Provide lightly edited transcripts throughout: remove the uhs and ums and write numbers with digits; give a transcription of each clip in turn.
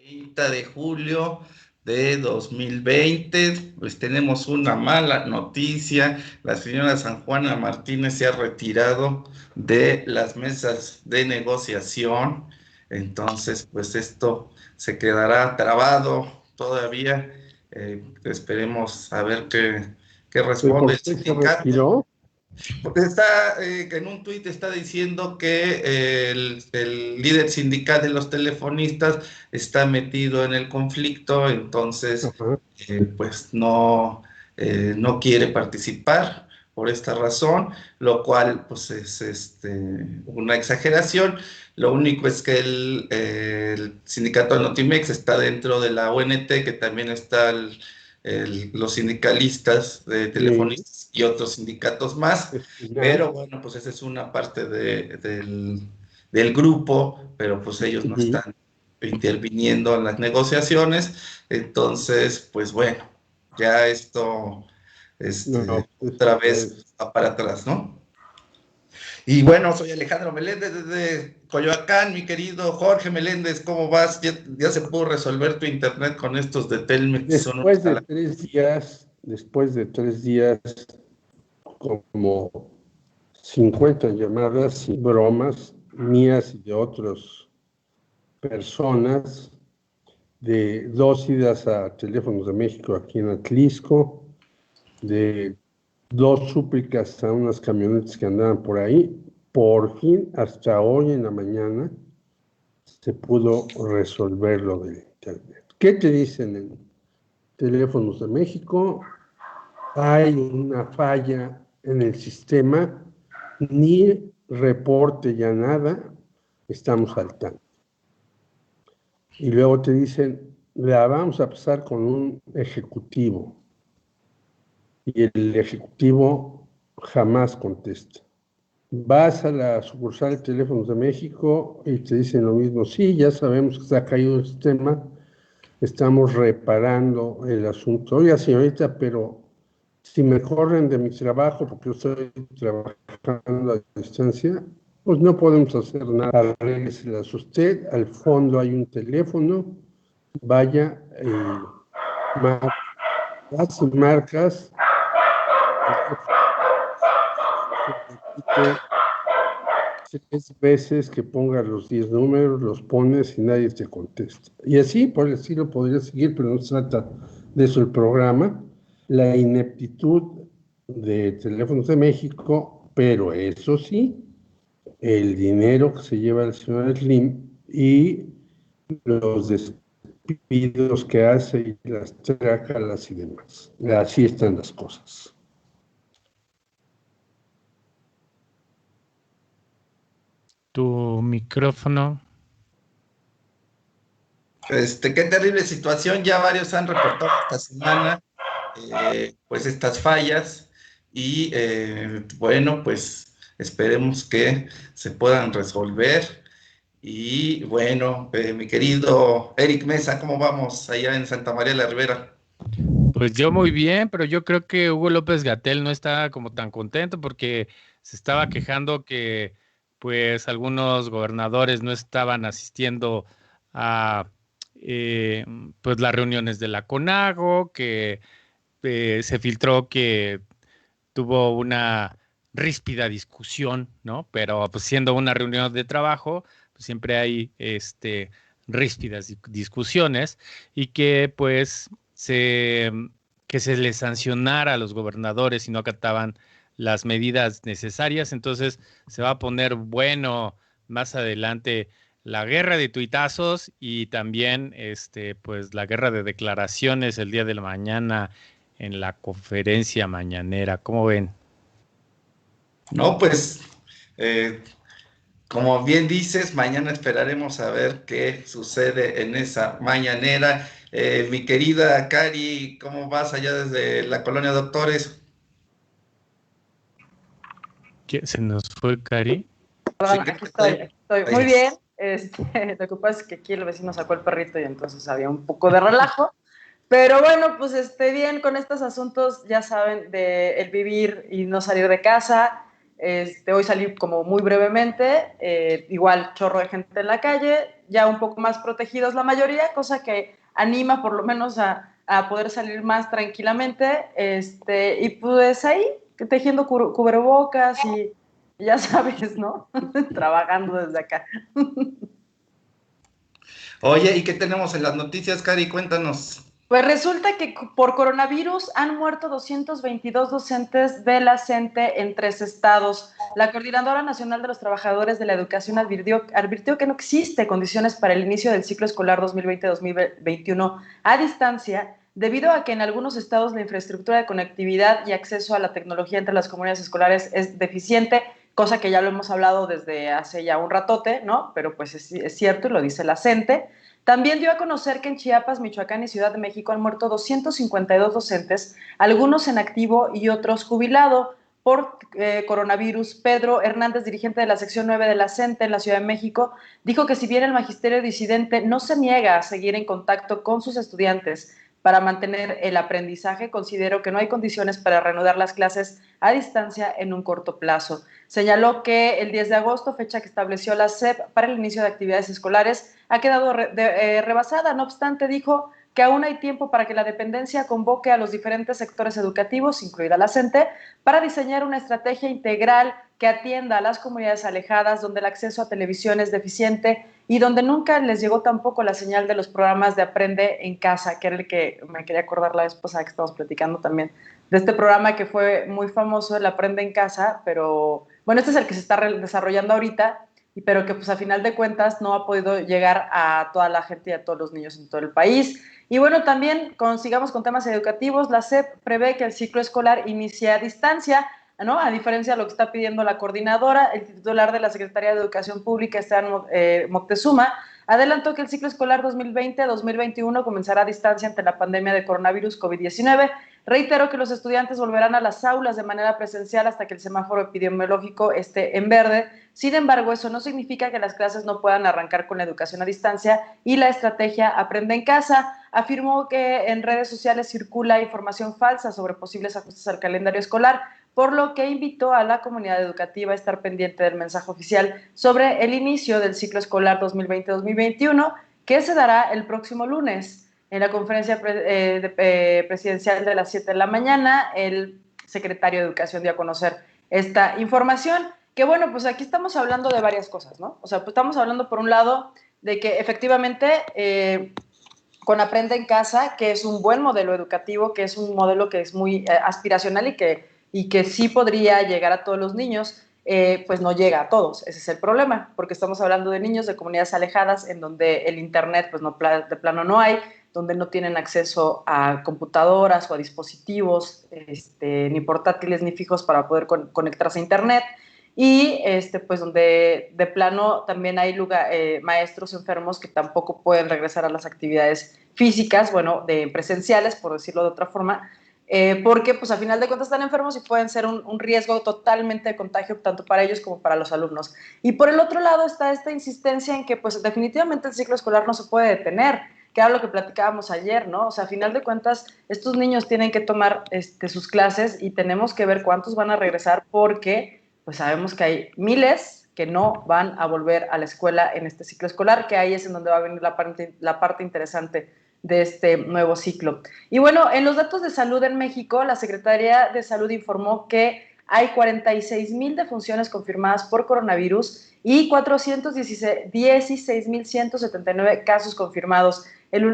30 de julio de 2020, pues tenemos una mala noticia. La señora San Juana Martínez se ha retirado de las mesas de negociación. Entonces, pues esto se quedará trabado todavía. Esperemos a ver qué ¿Pero responde por el qué se sindicato. retiró? Porque en un tuit está diciendo que el líder sindical de los telefonistas está metido en el conflicto, entonces Ajá. pues no quiere participar por esta razón, lo cual pues es una exageración. Lo único es que el sindicato de Notimex está dentro de la ONT, que también está los sindicalistas de Sí, telefonistas y otros sindicatos más, ya. pero bueno, pues esa es una parte del grupo, pero pues ellos no Ujú. están interviniendo en las negociaciones, entonces, pues bueno, ya esto, No, pues otra ya vez es. va para atrás, ¿no? Y bueno, soy Alejandro Meléndez desde Coyoacán, mi querido Jorge Meléndez, ¿cómo vas? ¿Ya se pudo resolver tu internet con estos de Telmex que son una jala? Después de 3 días, como 50 llamadas y bromas mías y de otras personas, de 2 idas a Teléfonos de México aquí en Atlisco, de 2 súplicas a unas camionetas que andaban por ahí. Por fin, hasta hoy en la mañana, se pudo resolver lo del Internet. ¿Qué te dicen en Teléfonos de México? Hay una falla en el sistema, ni reporte ya nada, estamos al tanto. Y luego te dicen, la vamos a pasar con un ejecutivo. Y el ejecutivo jamás contesta. Vas a la sucursal de Teléfonos de México y te dicen lo mismo. Sí, ya sabemos que está caído el sistema, estamos reparando el asunto. Oiga, señorita, pero si me corren de mi trabajo porque yo estoy trabajando a distancia, pues no podemos hacer nada. Arrégleselas usted, al fondo hay un teléfono, vaya y marcas, se repite 3 veces, que pongas los 10 números, los pones y nadie te contesta. Y así, por el estilo, podría seguir, pero no se trata de eso el programa. La ineptitud de Teléfonos de México, pero eso sí, el dinero que se lleva el señor Slim y los despidos que hace y las trácalas y demás. Así están las cosas. Tu micrófono. Qué terrible situación, ya varios han reportado esta semana, pues estas fallas y bueno, pues esperemos que se puedan resolver. Y bueno, mi querido Eric Mesa, ¿cómo vamos allá en Santa María la Ribera? Pues yo muy bien, pero yo creo que Hugo López Gatell no está como tan contento porque se estaba quejando que pues algunos gobernadores no estaban asistiendo a eh, pues las reuniones de la CONAGO, que se filtró que tuvo una ríspida discusión, ¿no? Pero pues siendo una reunión de trabajo, pues siempre hay ríspidas discusiones y que pues que se les sancionara a los gobernadores si no acataban las medidas necesarias. Entonces se va a poner bueno más adelante la guerra de tuitazos y también pues la guerra de declaraciones el día de la mañana en la conferencia mañanera. ¿Cómo ven? No, pues eh, como bien dices, mañana esperaremos a ver qué sucede en esa mañanera. Mi querida Cari, ¿cómo vas allá desde la colonia Doctores? ¿Se nos fue Cari? Sí, Perdón, ¿qué aquí pasa estoy, ahí? aquí estoy. Muy Ahí. bien. Lo que pasa es que aquí el vecino sacó el perrito y entonces había un poco de relajo. Pero bueno, pues bien con estos asuntos, ya saben, de el vivir y no salir de casa. Hoy salí como muy brevemente, igual chorro de gente en la calle, ya un poco más protegidos la mayoría, cosa que anima por lo menos a poder salir más tranquilamente, y pues ahí tejiendo cubrebocas y ya sabes, ¿no? Trabajando desde acá. Oye, ¿y qué tenemos en las noticias, Cari? Cuéntanos. Pues resulta que por coronavirus han muerto 222 docentes de la CENTE en 3 estados. La Coordinadora Nacional de los Trabajadores de la Educación advirtió que no existe condiciones para el inicio del ciclo escolar 2020-2021 a distancia, debido a que en algunos estados la infraestructura de conectividad y acceso a la tecnología entre las comunidades escolares es deficiente, cosa que ya lo hemos hablado desde hace ya un ratote, ¿no? Pero pues es cierto y lo dice la CENTE. También dio a conocer que en Chiapas, Michoacán y Ciudad de México han muerto 252 docentes, algunos en activo y otros jubilado por coronavirus. Pedro Hernández, dirigente de la sección 9 de la CENTE en la Ciudad de México, dijo que si bien el magisterio disidente no se niega a seguir en contacto con sus estudiantes para mantener el aprendizaje, consideró que no hay condiciones para reanudar las clases a distancia en un corto plazo. Señaló que el 10 de agosto, fecha que estableció la SEP para el inicio de actividades escolares, ha quedado rebasada. No obstante, dijo que aún hay tiempo para que la dependencia convoque a los diferentes sectores educativos, incluida la CENTE, para diseñar una estrategia integral que atienda a las comunidades alejadas, donde el acceso a televisión es deficiente y donde nunca les llegó tampoco la señal de los programas de Aprende en Casa, que era el que me quería acordar la vez pasada que estamos platicando también, de este programa que fue muy famoso, el Aprende en Casa, pero bueno, este es el que se está desarrollando ahorita, pero que pues a final de cuentas no ha podido llegar a toda la gente y a todos los niños en todo el país. Y bueno, también sigamos con temas educativos, la SEP prevé que el ciclo escolar inicie a distancia, ¿no? A diferencia de lo que está pidiendo la coordinadora, el titular de la Secretaría de Educación Pública, Esteban Moctezuma, adelantó que el ciclo escolar 2020-2021 comenzará a distancia ante la pandemia de coronavirus COVID-19. Reitero que los estudiantes volverán a las aulas de manera presencial hasta que el semáforo epidemiológico esté en verde. Sin embargo, eso no significa que las clases no puedan arrancar con la educación a distancia y la estrategia Aprende en Casa. Afirmó que en redes sociales circula información falsa sobre posibles ajustes al calendario escolar, por lo que invitó a la comunidad educativa a estar pendiente del mensaje oficial sobre el inicio del ciclo escolar 2020-2021, que se dará el próximo lunes. En la conferencia presidencial de las 7 de la mañana, el secretario de Educación dio a conocer esta información, que bueno, pues aquí estamos hablando de varias cosas, ¿no? O sea, pues estamos hablando por un lado de que efectivamente con Aprende en Casa, que es un buen modelo educativo, que es un modelo que es muy aspiracional y que sí podría llegar a todos los niños, pues no llega a todos. Ese es el problema, porque estamos hablando de niños de comunidades alejadas en donde el internet pues no, de plano no hay, donde no tienen acceso a computadoras o a dispositivos ni portátiles ni fijos para poder conectarse a internet, y pues donde de plano también hay maestros enfermos que tampoco pueden regresar a las actividades físicas, bueno, presenciales, por decirlo de otra forma, porque pues a final de cuentas están enfermos y pueden ser un riesgo totalmente de contagio tanto para ellos como para los alumnos. Y por el otro lado está esta insistencia en que pues definitivamente el ciclo escolar no se puede detener, que era lo que platicábamos ayer, ¿no? O sea, a final de cuentas estos niños tienen que tomar sus clases y tenemos que ver cuántos van a regresar, porque pues sabemos que hay miles que no van a volver a la escuela en este ciclo escolar, que ahí es en donde va a venir la parte interesante de este nuevo ciclo. Y bueno, en los datos de salud en México, la Secretaría de Salud informó que hay 46,000 defunciones confirmadas por coronavirus y 416,179 casos confirmados.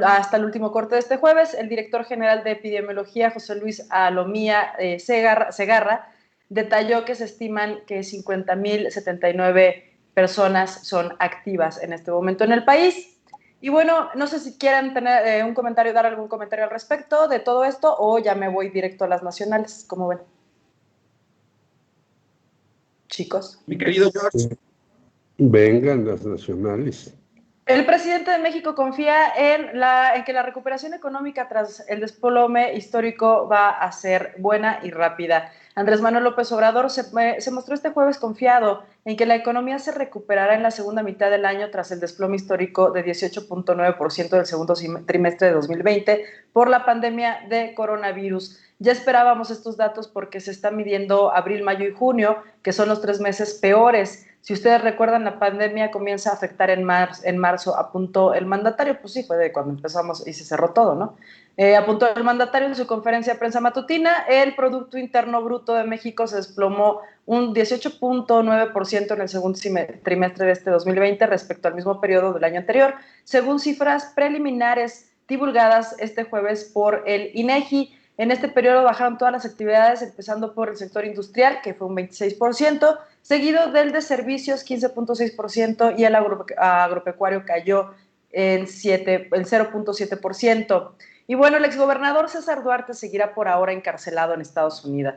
Hasta el último corte de este jueves, el director general de epidemiología, José Luis Alomía Segarra, detalló que se estiman que 50,079 personas son activas en este momento en el país. Y bueno, no sé si quieren tener un comentario, dar algún comentario al respecto de todo esto, o ya me voy directo a las nacionales, ¿cómo ven? Chicos. Mi querido George. Vengan las nacionales. El presidente de México confía en que la recuperación económica tras el desplome histórico va a ser buena y rápida. Andrés Manuel López Obrador se mostró este jueves confiado en que la economía se recuperará en la segunda mitad del año tras el desplome histórico de 18.9% del segundo trimestre de 2020 por la pandemia de coronavirus. Ya esperábamos estos datos porque se están midiendo abril, mayo y junio, que son los 3 meses peores. Si ustedes recuerdan, la pandemia comienza a afectar en marzo, apuntó el mandatario, pues sí, fue de cuando empezamos y se cerró todo, ¿no? Apuntó el mandatario en su conferencia de prensa matutina, el Producto Interno Bruto de México se desplomó un 18.9% en el segundo trimestre de este 2020 respecto al mismo periodo del año anterior, según cifras preliminares divulgadas este jueves por el INEGI. En este periodo bajaron todas las actividades, empezando por el sector industrial, que fue un 26%, seguido del de servicios, 15.6%, y el agropecuario cayó en 0.7%. Y bueno, el exgobernador César Duarte seguirá por ahora encarcelado en Estados Unidos.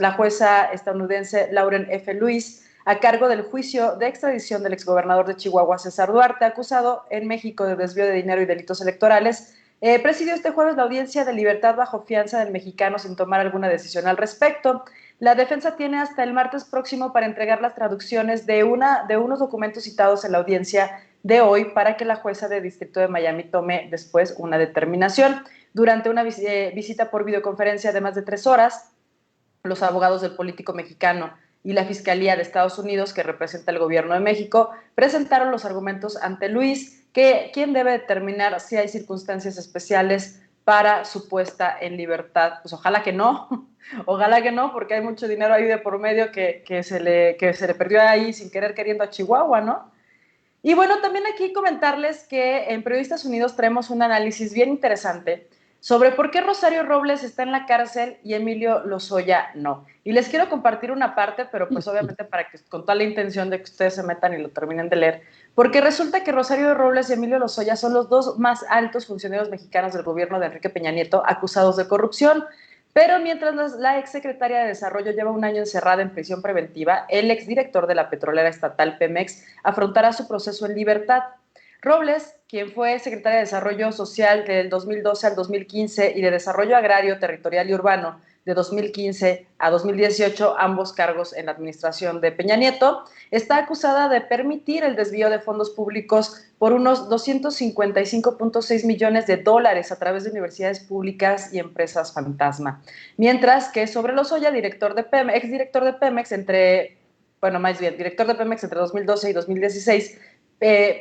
La jueza estadounidense Lauren F. Lewis, a cargo del juicio de extradición del exgobernador de Chihuahua César Duarte, acusado en México de desvío de dinero y delitos electorales, presidió este jueves la audiencia de libertad bajo fianza del mexicano sin tomar alguna decisión al respecto. La defensa tiene hasta el martes próximo para entregar las traducciones de unos documentos citados en la audiencia de hoy para que la jueza de distrito de Miami tome después una determinación. Durante una visita por videoconferencia de más de 3 horas, los abogados del político mexicano y la Fiscalía de Estados Unidos, que representa el gobierno de México, presentaron los argumentos ante Luis, quien debe determinar si hay circunstancias especiales para su puesta en libertad. Pues ojalá que no, porque hay mucho dinero ahí de por medio que se le perdió ahí sin querer queriendo a Chihuahua, ¿no? Y bueno, también aquí comentarles que en Periodistas Unidos traemos un análisis bien interesante sobre por qué Rosario Robles está en la cárcel y Emilio Lozoya no. Y les quiero compartir una parte, pero pues obviamente para que con toda la intención de que ustedes se metan y lo terminen de leer, porque resulta que Rosario Robles y Emilio Lozoya son los dos más altos funcionarios mexicanos del gobierno de Enrique Peña Nieto acusados de corrupción. Pero mientras la exsecretaria de Desarrollo lleva un año encerrada en prisión preventiva, el exdirector de la petrolera estatal Pemex afrontará su proceso en libertad. Robles, quien fue secretaria de Desarrollo Social del 2012 al 2015 y de Desarrollo Agrario, Territorial y Urbano de 2015 a 2018, ambos cargos en la administración de Peña Nieto, está acusada de permitir el desvío de fondos públicos por unos 255.6 millones de dólares a través de universidades públicas y empresas fantasma. Mientras que sobre Lozoya, exdirector de Pemex entre 2012 y 2016,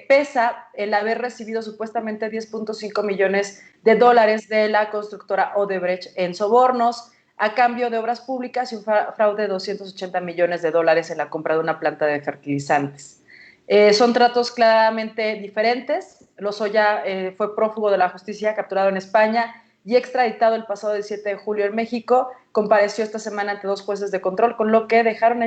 pesa el haber recibido supuestamente 10.5 millones de dólares de la constructora Odebrecht en sobornos, a cambio de obras públicas y un fraude de 280 millones de dólares en la compra de una planta de fertilizantes. Son tratos claramente diferentes. Lozoya fue prófugo de la justicia, capturado en España y extraditado el pasado 17 de julio en México. Compareció esta semana ante 2 jueces de control, con lo que lo dejaron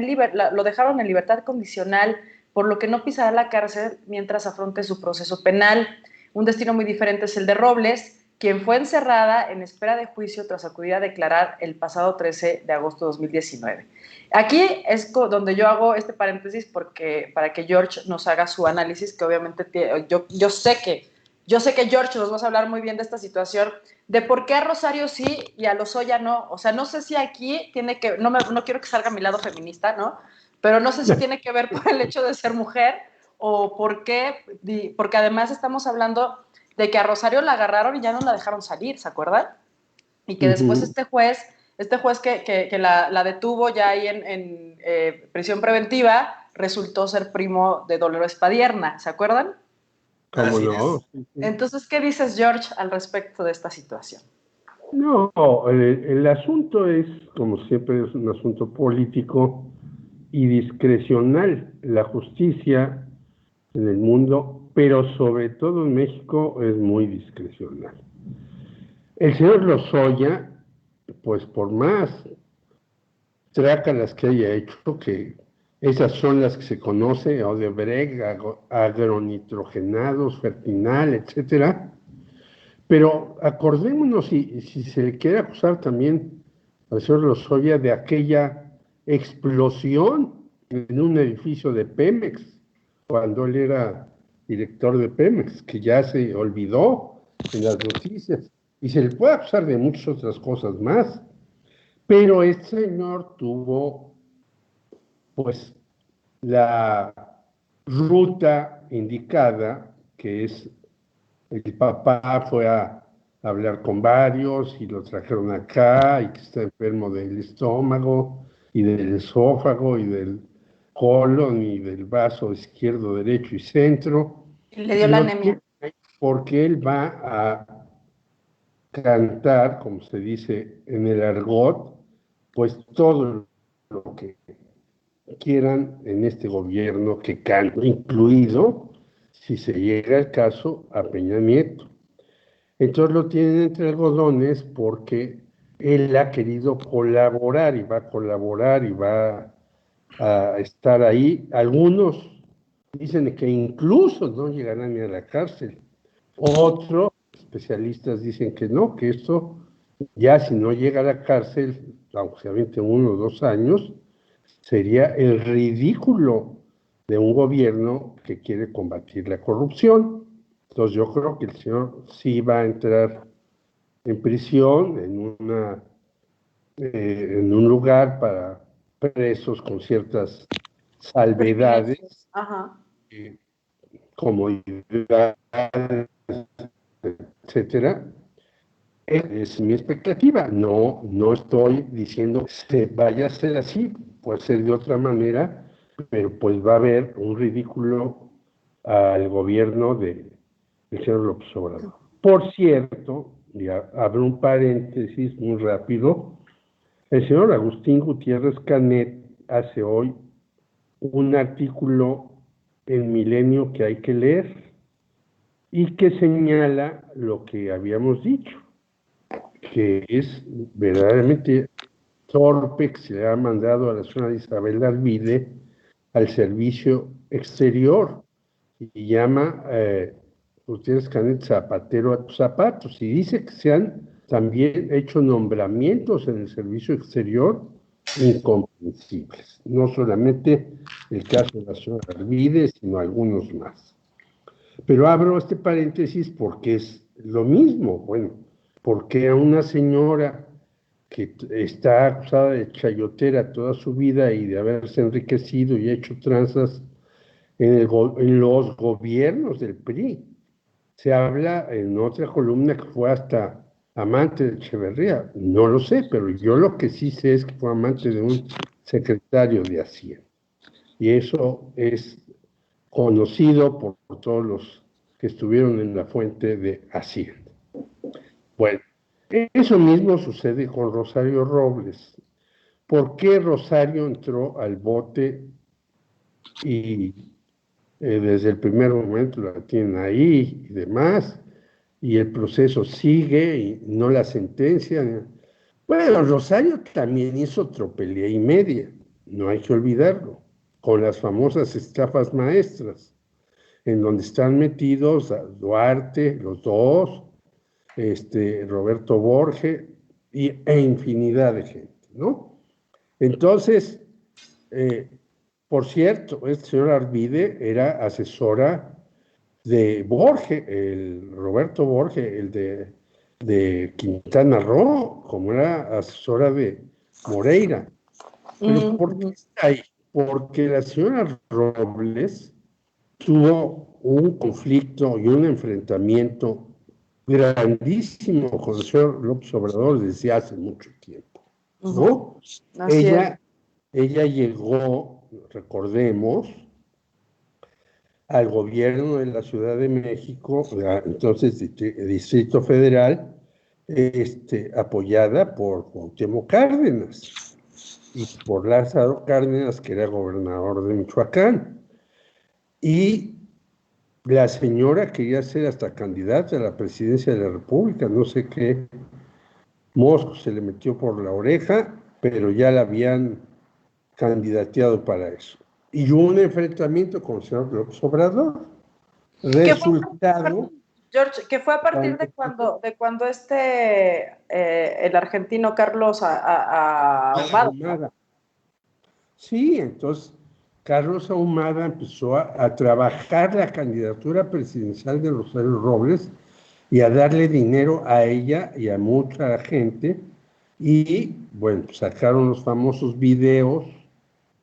en libertad condicional, por lo que no pisará la cárcel mientras afronte su proceso penal. Un destino muy diferente es el de Robles, quien fue encerrada en espera de juicio tras acudir a declarar el pasado 13 de agosto de 2019. Aquí es donde yo hago este paréntesis para que George nos haga su análisis, que obviamente yo sé que George nos va a hablar muy bien de esta situación, de por qué a Rosario sí y a Lozoya no. O sea, no sé si aquí tiene que, no quiero que salga mi lado feminista, ¿no? Pero no sé si tiene que ver por el hecho de ser mujer o por qué, porque además estamos hablando de que a Rosario la agarraron y ya no la dejaron salir, ¿se acuerdan? Y que después este juez que la detuvo ya ahí en prisión preventiva, resultó ser primo de Dolores Padierna, ¿se acuerdan? ¿Cómo no? Entonces, ¿qué dices, George, al respecto de esta situación? No, el asunto es, como siempre, es un asunto político y discrecional. La justicia en el mundo, pero sobre todo en México, es muy discrecional. El señor Lozoya, pues por más trácalas que haya hecho, que esas son las que se conoce, Odebrecht, agronitrogenados, Fertinal, etcétera. Pero acordémonos, si se le quiere acusar también al señor Lozoya de aquella explosión en un edificio de Pemex, cuando él era director de Pemex, que ya se olvidó en las noticias, y se le puede acusar de muchas otras cosas más, pero este señor tuvo, pues, la ruta indicada, que es, el papá fue a hablar con varios y lo trajeron acá, y que está enfermo del estómago y del esófago y del colon y del vaso izquierdo, derecho y centro. Y le dio la anemia. Porque él va a cantar, como se dice en el argot, pues todo lo que quieran en este gobierno que cante, incluido, si se llega el caso, a Peña Nieto. Entonces lo tienen entre algodones porque él ha querido colaborar y va a colaborar y va a estar ahí. Algunos dicen que incluso no llegarán ni a la cárcel. Otros especialistas dicen que no, que esto ya si no llega a la cárcel, aunque sea 21 o 2 años, sería el ridículo de un gobierno que quiere combatir la corrupción. Entonces yo creo que el señor sí va a entrar en prisión, en un lugar para presos con ciertas salvedades, comodidades, etcétera. Es mi expectativa. No estoy diciendo que se vaya a hacer así, puede ser de otra manera, pero pues va a haber un ridículo al gobierno del señor López Obrador. Por cierto, ya abro un paréntesis muy rápido, el señor Agustín Gutiérrez Canet hace hoy un artículo en Milenio que hay que leer y que señala lo que habíamos dicho, que es verdaderamente torpe que se le ha mandado a la señora Isabel Arvide al servicio exterior y llama Gutiérrez Canet zapatero a tus zapatos y dice que se han también hecho nombramientos en el servicio exterior incomprensibles, no solamente el caso de la señora Arvide, sino algunos más. Pero abro este paréntesis porque es lo mismo. Bueno, porque a una señora que está acusada de chayotera toda su vida y de haberse enriquecido y hecho tranzas en los gobiernos del PRI, se habla en otra columna que fue hasta amante de Echeverría? No lo sé, pero yo lo que sí sé es que fue amante de un secretario de Hacienda. Y eso es conocido por todos los que estuvieron en la fuente de Hacienda. Bueno, eso mismo sucede con Rosario Robles. ¿Por qué Rosario entró al bote y desde el primer momento la tienen ahí y demás, y el proceso sigue y no la sentencian? Bueno, Rosario también hizo tropelía y media, no hay que olvidarlo, con las famosas estafas maestras, en donde están metidos Duarte, los dos, Roberto Borges e infinidad de gente, ¿no? Entonces, por cierto, este señor Arvide era asesora de Borges, el Roberto Borges, el de Quintana Roo, como era asesora de Moreira. Pero ¿por qué está ahí? Porque la señora Robles tuvo un conflicto y un enfrentamiento grandísimo con el señor López Obrador desde hace mucho tiempo, ¿no? Ella llegó, recordemos, al gobierno de la Ciudad de México, entonces Distrito Federal, apoyada por Cuauhtémoc Cárdenas y por Lázaro Cárdenas, que era gobernador de Michoacán. Y la señora quería ser hasta candidata a la presidencia de la República, no sé qué mosco se le metió por la oreja, pero ya la habían candidateado para eso. Y hubo un enfrentamiento con el señor López Obrador. Resultado... George, que fue a partir de cuando el argentino Carlos Ahumada. Sí, entonces Carlos Ahumada empezó a trabajar la candidatura presidencial de Rosario Robles y a darle dinero a ella y a mucha gente. Y bueno, sacaron los famosos videos,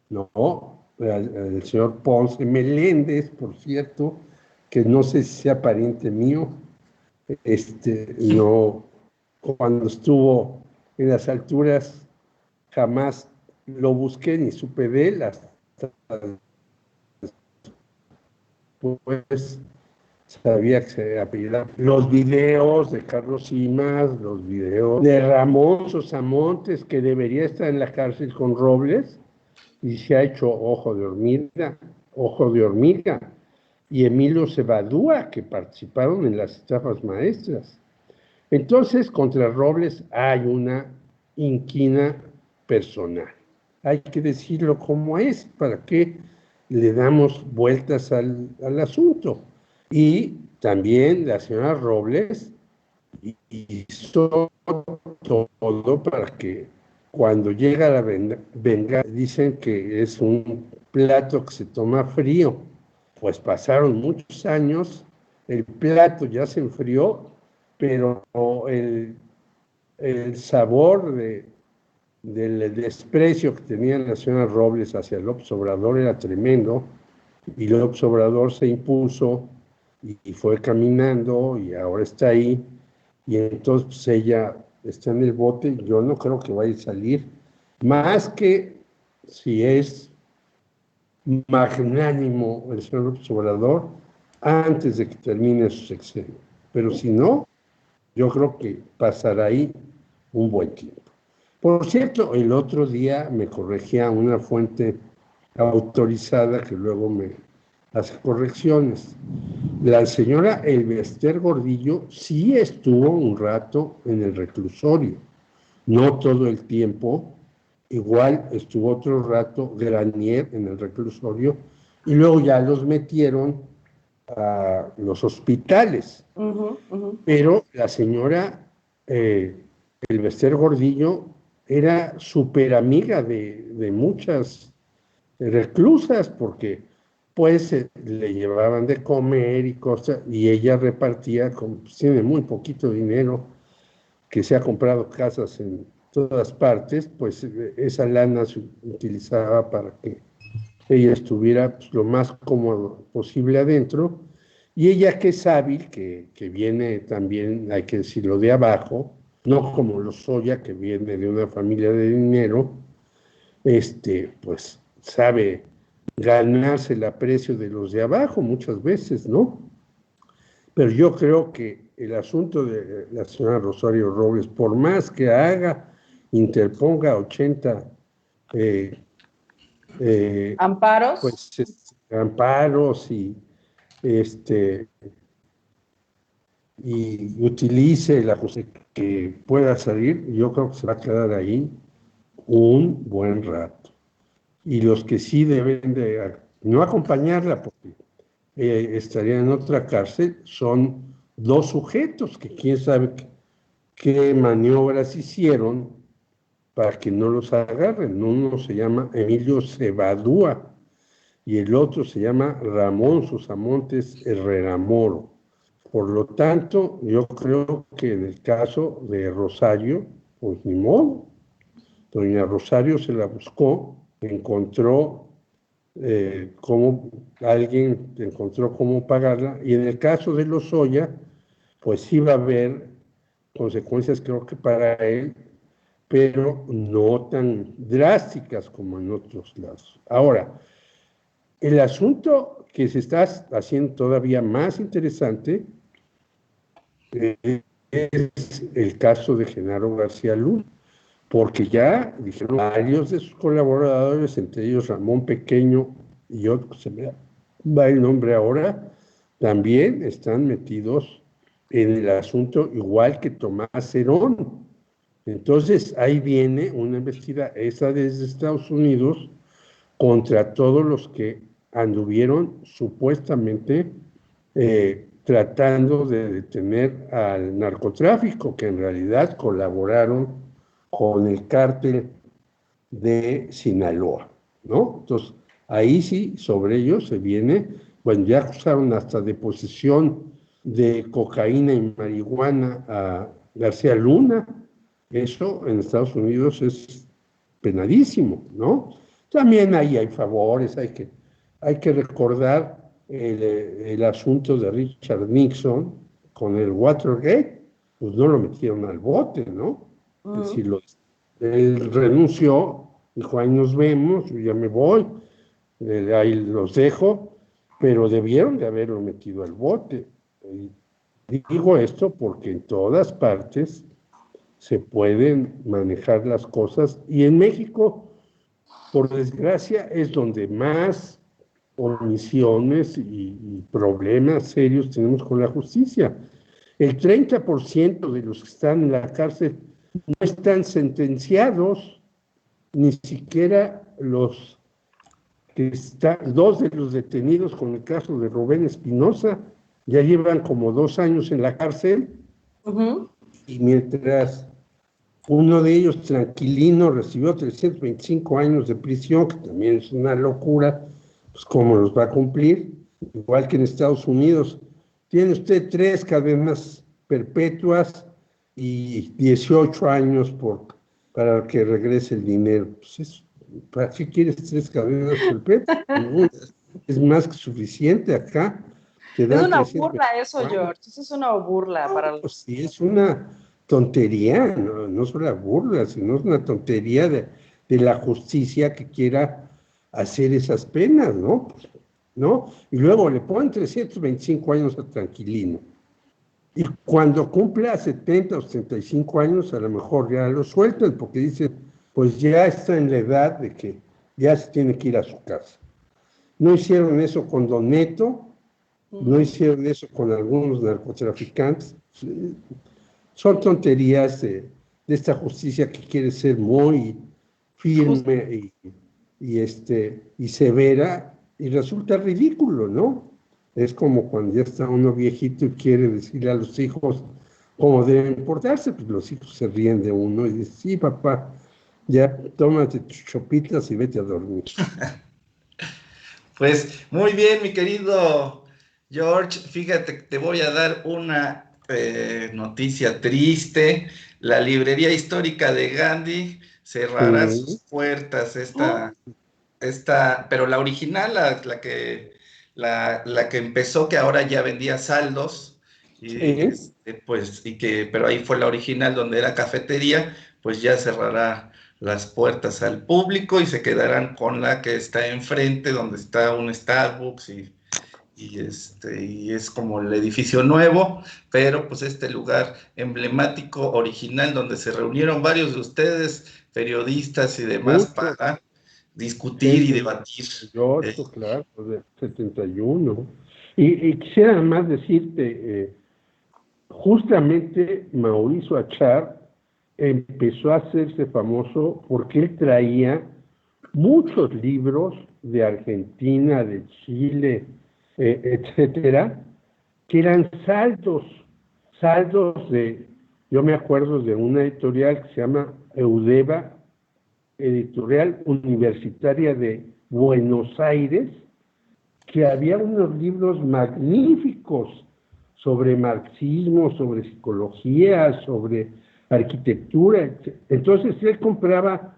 ¿no? El señor Ponce Meléndez, por cierto, que no sé si sea pariente mío, no, cuando estuvo en las alturas jamás lo busqué ni supe de él, después sabía que se apellidaba. Los videos de Carlos Simas, los videos de Ramón Sosamontes, que debería estar en la cárcel con Robles, y se ha hecho ojo de hormiga, y Emilio Cebadúa, que participaron en las estafas maestras. Entonces, contra Robles hay una inquina personal. Hay que decirlo como es, para que le damos vueltas al asunto. Y también la señora Robles hizo todo para que cuando llega la venganza, dicen que es un plato que se toma frío. Pues pasaron muchos años, el plato ya se enfrió, pero el sabor del desprecio que tenía la señora Robles hacia López Obrador era tremendo, y López Obrador se impuso y fue caminando y ahora está ahí, y entonces pues, ella está en el bote, y yo no creo que vaya a salir, más que si es magnánimo el señor López Obrador antes de que termine su sexenio. Pero si no, yo creo que pasará ahí un buen tiempo. Por cierto, el otro día me corregía una fuente autorizada que luego me hace correcciones. La señora Elbester Gordillo sí estuvo un rato en el reclusorio, no todo el tiempo. Igual estuvo otro rato Granier en el reclusorio y luego ya los metieron a los hospitales. Pero la señora Elbester Gordillo era súper amiga de muchas reclusas, porque pues le llevaban de comer y cosas, y ella repartía, pues, tiene muy poquito dinero, que se ha comprado casas en todas partes, pues esa lana se utilizaba para que ella estuviera pues, lo más cómodo posible adentro, y ella que es hábil, que viene también, hay que decirlo, de abajo, no como Lozoya, que viene de una familia de dinero, pues sabe ganarse el aprecio de los de abajo muchas veces, ¿no? Pero yo creo que el asunto de la señora Rosario Robles, por más que haga, interponga 80 amparos, pues, amparos y utilice la justicia que pueda salir, yo creo que se va a quedar ahí un buen rato. Y los que sí deben de no acompañarla, porque estaría en otra cárcel, son dos sujetos que quién sabe qué maniobras hicieron para que no los agarren. Uno se llama Emilio Cebadúa y el otro se llama Ramón Sosamontes Herrera Moro. Por lo tanto, yo creo que en el caso de Rosario, pues ni modo. Doña Rosario se la buscó, encontró cómo pagarla, y en el caso de Lozoya, pues iba a haber consecuencias, creo que para él, pero no tan drásticas como en otros lados. Ahora, el asunto que se está haciendo todavía más interesante es el caso de Genaro García Luna, porque ya dijeron varios de sus colaboradores, entre ellos Ramón Pequeño y otro, se me va el nombre ahora, también están metidos en el asunto, igual que Tomás Herón. Entonces, ahí viene una investigación, esa desde Estados Unidos, contra todos los que anduvieron supuestamente tratando de detener al narcotráfico, que en realidad colaboraron con el cártel de Sinaloa, ¿no? Entonces, ahí sí, sobre ellos se viene, bueno, ya acusaron hasta de posesión de cocaína y marihuana a García Luna. Eso en Estados Unidos es penadísimo, ¿no? También ahí hay favores, hay que recordar el asunto de Richard Nixon con el Watergate, pues no lo metieron al bote, ¿no? Es decir, él renunció, dijo, ahí nos vemos, yo ya me voy, Ahí los dejo, pero debieron de haberlo metido al bote. Y digo esto porque en todas partes se pueden manejar las cosas y en México, por desgracia, es donde más omisiones y problemas serios tenemos con la justicia. El 30% de los que están en la cárcel no están sentenciados, ni siquiera los que están, 2 de los detenidos con el caso de Rubén Espinosa ya llevan como 2 años en la cárcel, y mientras uno de ellos, tranquilino, recibió 325 años de prisión, que también es una locura, pues cómo los va a cumplir, igual que en Estados Unidos. Tiene usted 3 cadenas perpetuas y 18 años para que regrese el dinero. Pues ¿para qué quieres 3 cadenas perpetuas? No, es más que suficiente acá. Te Es dan una 300 burla eso, George. Eso es una burla para los... Pues sí, es una tontería, no es una burla, sino es una tontería de la justicia que quiera hacer esas penas, ¿no? Pues, ¿no? Y luego le ponen 325 años a Tranquilino. Y cuando cumpla 70 o 75 años, a lo mejor ya lo sueltan, porque dicen, pues ya está en la edad de que ya se tiene que ir a su casa. No hicieron eso con Don Neto, no hicieron eso con algunos narcotraficantes. Son tonterías de esta justicia que quiere ser muy firme y severa, y resulta ridículo, ¿no? Es como cuando ya está uno viejito y quiere decirle a los hijos cómo deben portarse, pues los hijos se ríen de uno y dicen, sí, papá, ya tómate tus chopitas y vete a dormir. Pues muy bien, mi querido George, fíjate que te voy a dar una noticia triste. La librería histórica de Gandhi cerrará sus puertas pero la original, la que empezó, que ahora ya vendía saldos, pero ahí fue la original donde era cafetería, pues ya cerrará las puertas al público y se quedarán con la que está enfrente, donde está un Starbucks y es como el edificio nuevo, pero pues este lugar emblemático, original, donde se reunieron varios de ustedes, periodistas y demás, para discutir y debatir. 78, claro, de 71. Y quisiera además decirte, justamente Mauricio Achar empezó a hacerse famoso porque él traía muchos libros de Argentina, de Chile, etcétera, que eran saldos yo me acuerdo de una editorial que se llama Eudeva, Editorial Universitaria de Buenos Aires, que había unos libros magníficos sobre marxismo, sobre psicología, sobre arquitectura. Entonces él compraba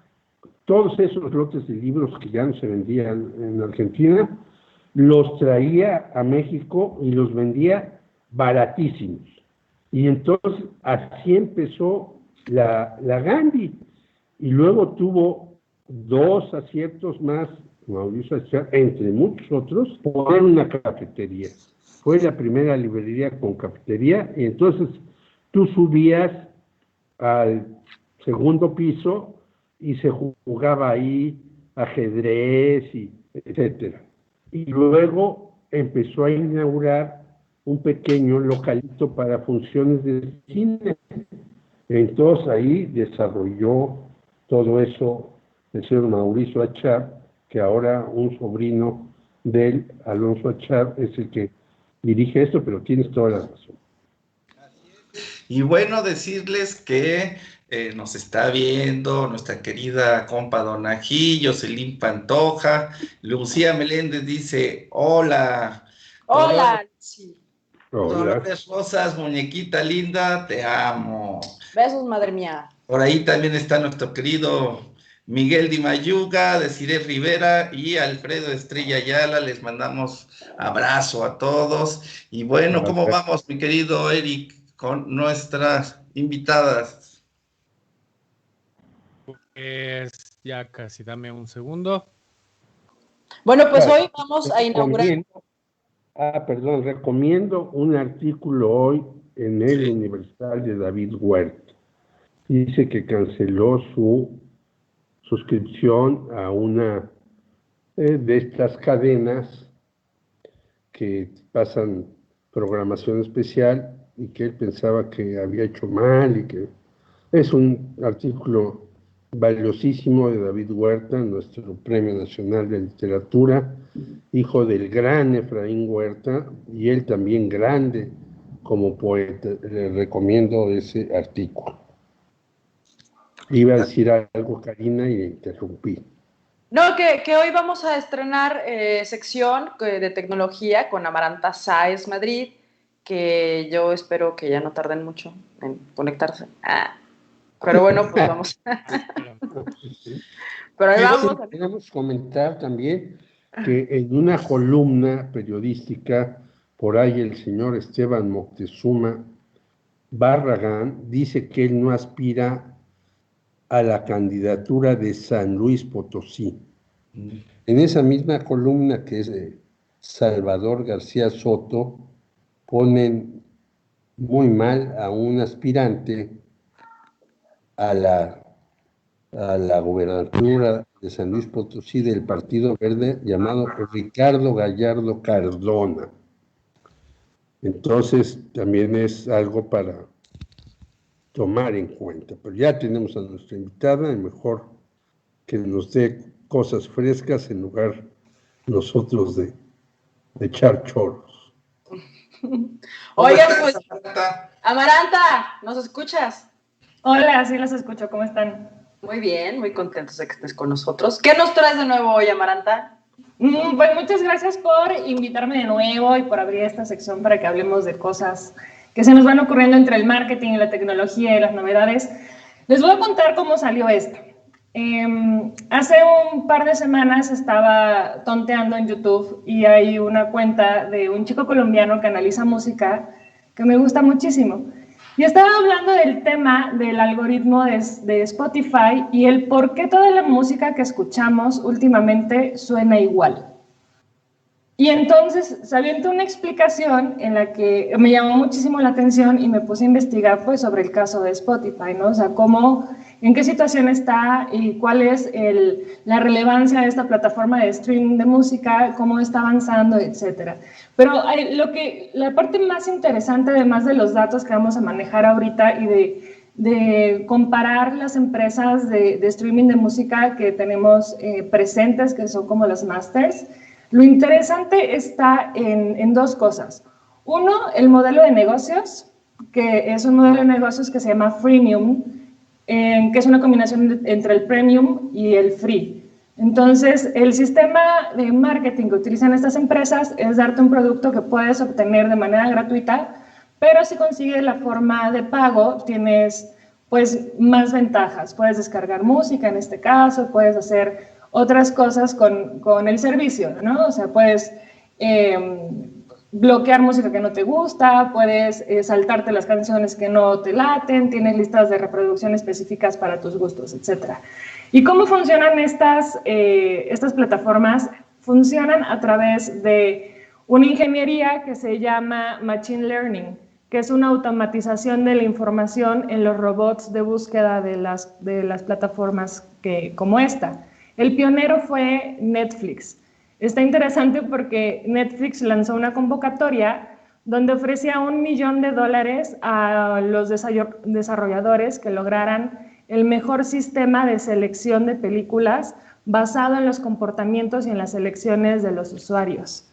todos esos lotes de libros que ya no se vendían en Argentina, los traía a México y los vendía baratísimos. Y entonces así empezó la Gandhi. Y luego tuvo 2 aciertos más, Mauricio Achar, entre muchos otros, poner una cafetería. Fue la primera librería con cafetería, y entonces tú subías al segundo piso y se jugaba ahí ajedrez, etcétera. Y luego empezó a inaugurar un pequeño localito para funciones de cine. Entonces ahí desarrolló todo eso el señor Mauricio Achar, que ahora un sobrino de él, Alonso Achar, es el que dirige esto, pero tienes toda la razón. Y bueno, decirles que nos está viendo nuestra querida compa Donají, Jocelyn Pantoja, Lucía Meléndez dice, hola. Hola, sí. Dolores Rosas, muñequita linda, te amo. Besos, madre mía. Por ahí también está nuestro querido Miguel Di Mayuga, Desiree Rivera y Alfredo Estrella Ayala. Les mandamos abrazo a todos. Y bueno, ¿cómo vamos, mi querido Eric, con nuestras invitadas? Pues ya casi, dame un segundo. Bueno, pues Claro, hoy vamos a inaugurar. recomiendo un artículo hoy en el Sí. Universal de David Huerta. Dice que canceló su suscripción a una de estas cadenas que pasan programación especial y que él pensaba que había hecho mal y que es un artículo valiosísimo de David Huerta, nuestro Premio Nacional de Literatura, hijo del gran Efraín Huerta, y él también grande como poeta. Le recomiendo ese artículo. Iba a decir algo, Karina, y le interrumpí. No, que hoy vamos a estrenar sección de tecnología con Amaranta Sáez Madrid, que yo espero que ya no tarden mucho en conectarse. Pero bueno, pues vamos. Pero ahí vamos. Queremos comentar también que en una columna periodística, por ahí el señor Esteban Moctezuma Barragán dice que él no aspira a la candidatura de San Luis Potosí. En esa misma columna, que es de Salvador García Soto, ponen muy mal a un aspirante a la gubernatura de San Luis Potosí del Partido Verde, llamado Ricardo Gallardo Cardona. Entonces también es algo para tomar en cuenta. Pero ya tenemos a nuestra invitada, y mejor que nos dé cosas frescas en lugar nosotros de echar choros. Oigan, pues, Amaranta, ¿nos escuchas? Hola, sí los escucho, ¿cómo están? Muy bien, muy contentos de que estés con nosotros. ¿Qué nos traes de nuevo hoy, Amaranta? Pues muchas gracias por invitarme de nuevo y por abrir esta sección para que hablemos de cosas que se nos van ocurriendo entre el marketing y la tecnología y las novedades. Les voy a contar cómo salió esto. Hace un par de semanas estaba tonteando en YouTube y hay una cuenta de un chico colombiano que analiza música que me gusta muchísimo. Y estaba hablando del tema del algoritmo de Spotify y el por qué toda la música que escuchamos últimamente suena igual. Y entonces se avientó una explicación en la que me llamó muchísimo la atención y me puse a investigar pues, sobre el caso de Spotify, ¿no? O sea, en qué situación está y cuál es la relevancia de esta plataforma de streaming de música, cómo está avanzando, etcétera. Pero la parte más interesante, además de los datos que vamos a manejar ahorita y de comparar las empresas de streaming de música que tenemos presentes, que son como las masters, lo interesante está en dos cosas. Uno, el modelo de negocios, que es un modelo de negocios que se llama freemium, que es una combinación entre el premium y el free. Entonces, el sistema de marketing que utilizan estas empresas es darte un producto que puedes obtener de manera gratuita, pero si consigues la forma de pago, tienes pues más ventajas. Puedes descargar música en este caso, puedes hacer otras cosas con el servicio, ¿no? O sea, puedes bloquear música que no te gusta, puedes saltarte las canciones que no te laten, tienes listas de reproducción específicas para tus gustos, etc. ¿Y cómo funcionan estas plataformas? Funcionan a través de una ingeniería que se llama Machine Learning, que es una automatización de la información en los robots de búsqueda de las plataformas como esta. El pionero fue Netflix. Está interesante porque Netflix lanzó una convocatoria donde ofrecía $1 millón a los desarrolladores que lograran el mejor sistema de selección de películas basado en los comportamientos y en las elecciones de los usuarios.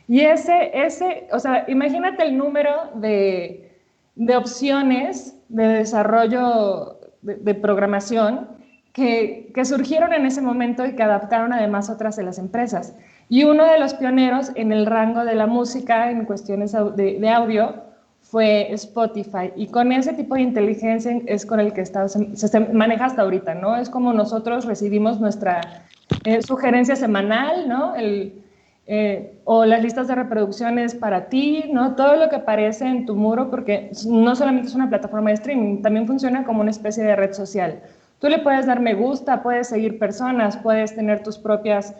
Y o sea, imagínate el número de opciones de desarrollo de programación que surgieron en ese momento y que adaptaron además otras de las empresas. Y uno de los pioneros en el rango de la música en cuestiones de audio fue Spotify. Y con ese tipo de inteligencia es con el que se maneja hasta ahorita, ¿no? Es como nosotros recibimos nuestra sugerencia semanal, ¿no? O las listas de reproducciones para ti, ¿no? Todo lo que aparece en tu muro, porque no solamente es una plataforma de streaming, también funciona como una especie de red social. Tú le puedes dar me gusta, puedes seguir personas, puedes tener tus propias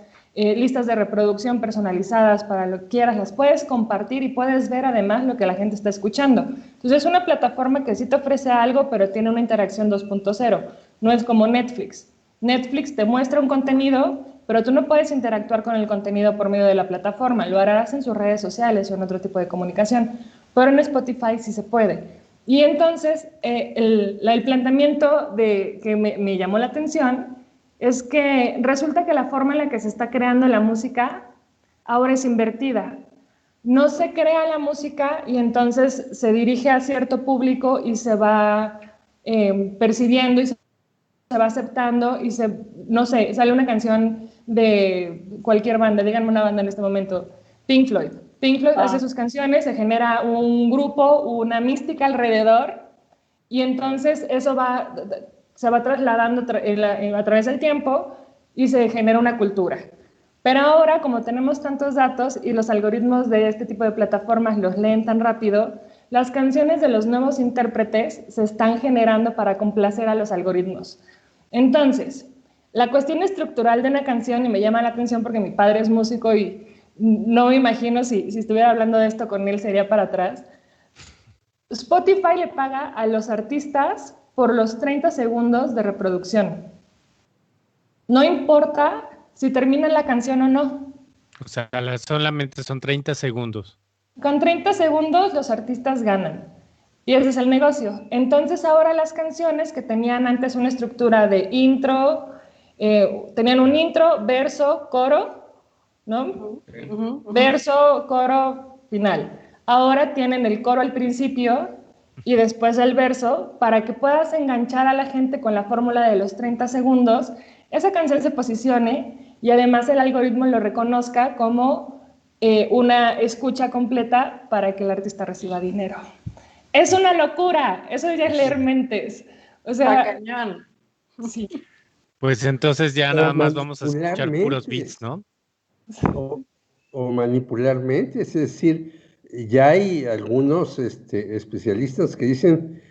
listas de reproducción personalizadas para lo que quieras, las puedes compartir y puedes ver además lo que la gente está escuchando. Entonces es una plataforma que sí te ofrece algo, pero tiene una interacción 2.0. No es como Netflix. Netflix te muestra un contenido, pero tú no puedes interactuar con el contenido por medio de la plataforma. Lo harás en sus redes sociales o en otro tipo de comunicación. Pero en Spotify sí se puede. Y entonces el planteamiento que me llamó la atención es que resulta que la forma en la que se está creando la música ahora es invertida. No se crea la música y entonces se dirige a cierto público y se va percibiendo y se va aceptando y no sé, sale una canción de cualquier banda, díganme una banda en este momento, Pink Floyd. Pink Floyd hace sus canciones, se genera un grupo, una mística alrededor y entonces eso se va trasladando a través del tiempo y se genera una cultura. Pero ahora, como tenemos tantos datos y los algoritmos de este tipo de plataformas los leen tan rápido, las canciones de los nuevos intérpretes se están generando para complacer a los algoritmos. Entonces, la cuestión estructural de una canción, y me llama la atención porque mi padre es músico y no me imagino si estuviera hablando de esto con él sería para atrás. Spotify le paga a los artistas por los 30 segundos de reproducción. No importa si termina la canción o no. O sea, solamente son 30 segundos. Con 30 segundos los artistas ganan. Y ese es el negocio. Entonces ahora las canciones que tenían antes una estructura de intro, tenían un intro, verso, coro, ¿no? Verso, coro, final. Ahora tienen el coro al principio y después el verso para que puedas enganchar a la gente con la fórmula de los 30 segundos, esa canción se posicione y además el algoritmo lo reconozca como una escucha completa para que el artista reciba dinero. Es una locura, eso ya es leer mentes. O sea, cañón. Sí. Pues entonces ya nada más vamos a escuchar puros beats, ¿no? O manipularmente, es decir, ya hay algunos especialistas que dicen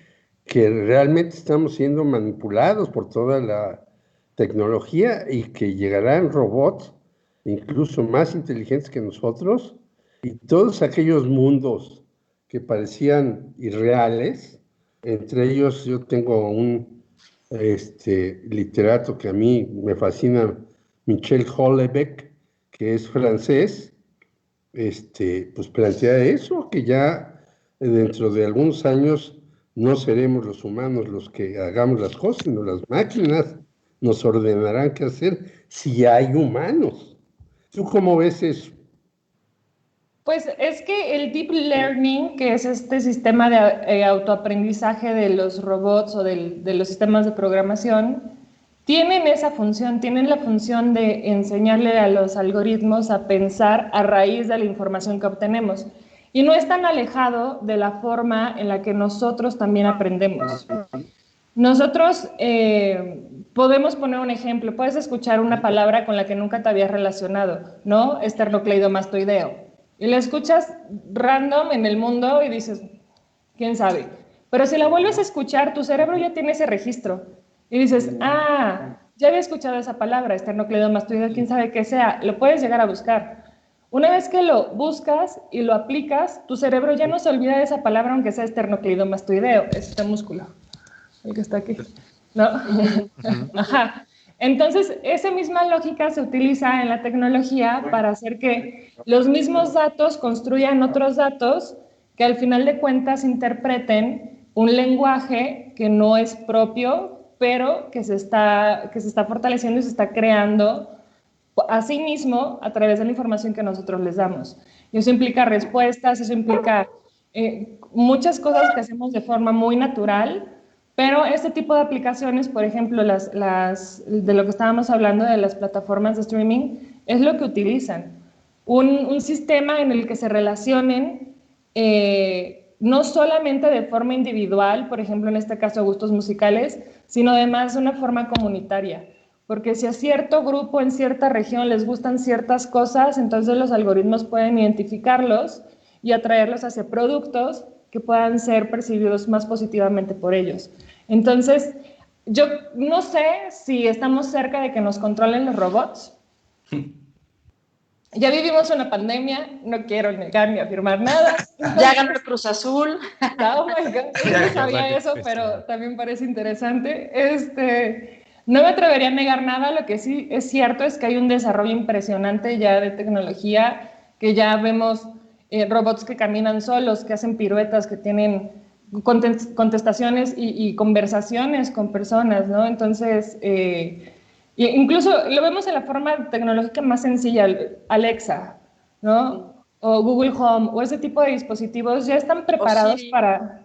que realmente estamos siendo manipulados por toda la tecnología y que llegarán robots incluso más inteligentes que nosotros y todos aquellos mundos que parecían irreales, entre ellos yo tengo un literato que a mí me fascina, Michel Houellebecq, que es francés, pues plantea eso, que ya dentro de algunos años no seremos los humanos los que hagamos las cosas, sino las máquinas nos ordenarán qué hacer si hay humanos. ¿Tú cómo ves eso? Pues es que el deep learning, que es este sistema de autoaprendizaje de los robots o de los sistemas de programación, tienen esa función, tienen la función de enseñarle a los algoritmos a pensar a raíz de la información que obtenemos. Y no es tan alejado de la forma en la que nosotros también aprendemos. Nosotros podemos poner un ejemplo, puedes escuchar una palabra con la que nunca te habías relacionado, ¿no? Esternocleidomastoideo. Y la escuchas random en el mundo y dices, ¿quién sabe? Pero si la vuelves a escuchar, tu cerebro ya tiene ese registro. Y dices, ya había escuchado esa palabra, esternocleidomastoideo, quién sabe qué sea. Lo puedes llegar a buscar. Una vez que lo buscas y lo aplicas, tu cerebro ya no se olvida de esa palabra, aunque sea esternocleidomastoideo, es este músculo, el que está aquí, ¿no? Ajá. Entonces, esa misma lógica se utiliza en la tecnología para hacer que los mismos datos construyan otros datos que al final de cuentas interpreten un lenguaje que no es propio, pero que se está fortaleciendo y se está creando a sí mismo a través de la información que nosotros les damos. Y eso implica respuestas, eso implica muchas cosas que hacemos de forma muy natural. Pero este tipo de aplicaciones, por ejemplo, de lo que estábamos hablando de las plataformas de streaming, es lo que utilizan. Un sistema en el que se relacionen no solamente de forma individual, por ejemplo, en este caso gustos musicales, sino además de una forma comunitaria. Porque si a cierto grupo en cierta región les gustan ciertas cosas, entonces los algoritmos pueden identificarlos y atraerlos hacia productos que puedan ser percibidos más positivamente por ellos. Entonces, yo no sé si estamos cerca de que nos controlen los robots, Ya vivimos una pandemia, no quiero negar ni afirmar nada. Ya ganó el Cruz Azul. Oh my God, yo no sabía eso, pero también parece interesante. No me atrevería a negar nada, lo que sí es cierto es que hay un desarrollo impresionante ya de tecnología, que ya vemos robots que caminan solos, que hacen piruetas, que tienen contestaciones y conversaciones con personas, ¿no? Entonces, incluso lo vemos en la forma tecnológica más sencilla, Alexa, ¿no? O Google Home, o ese tipo de dispositivos ya están preparados para...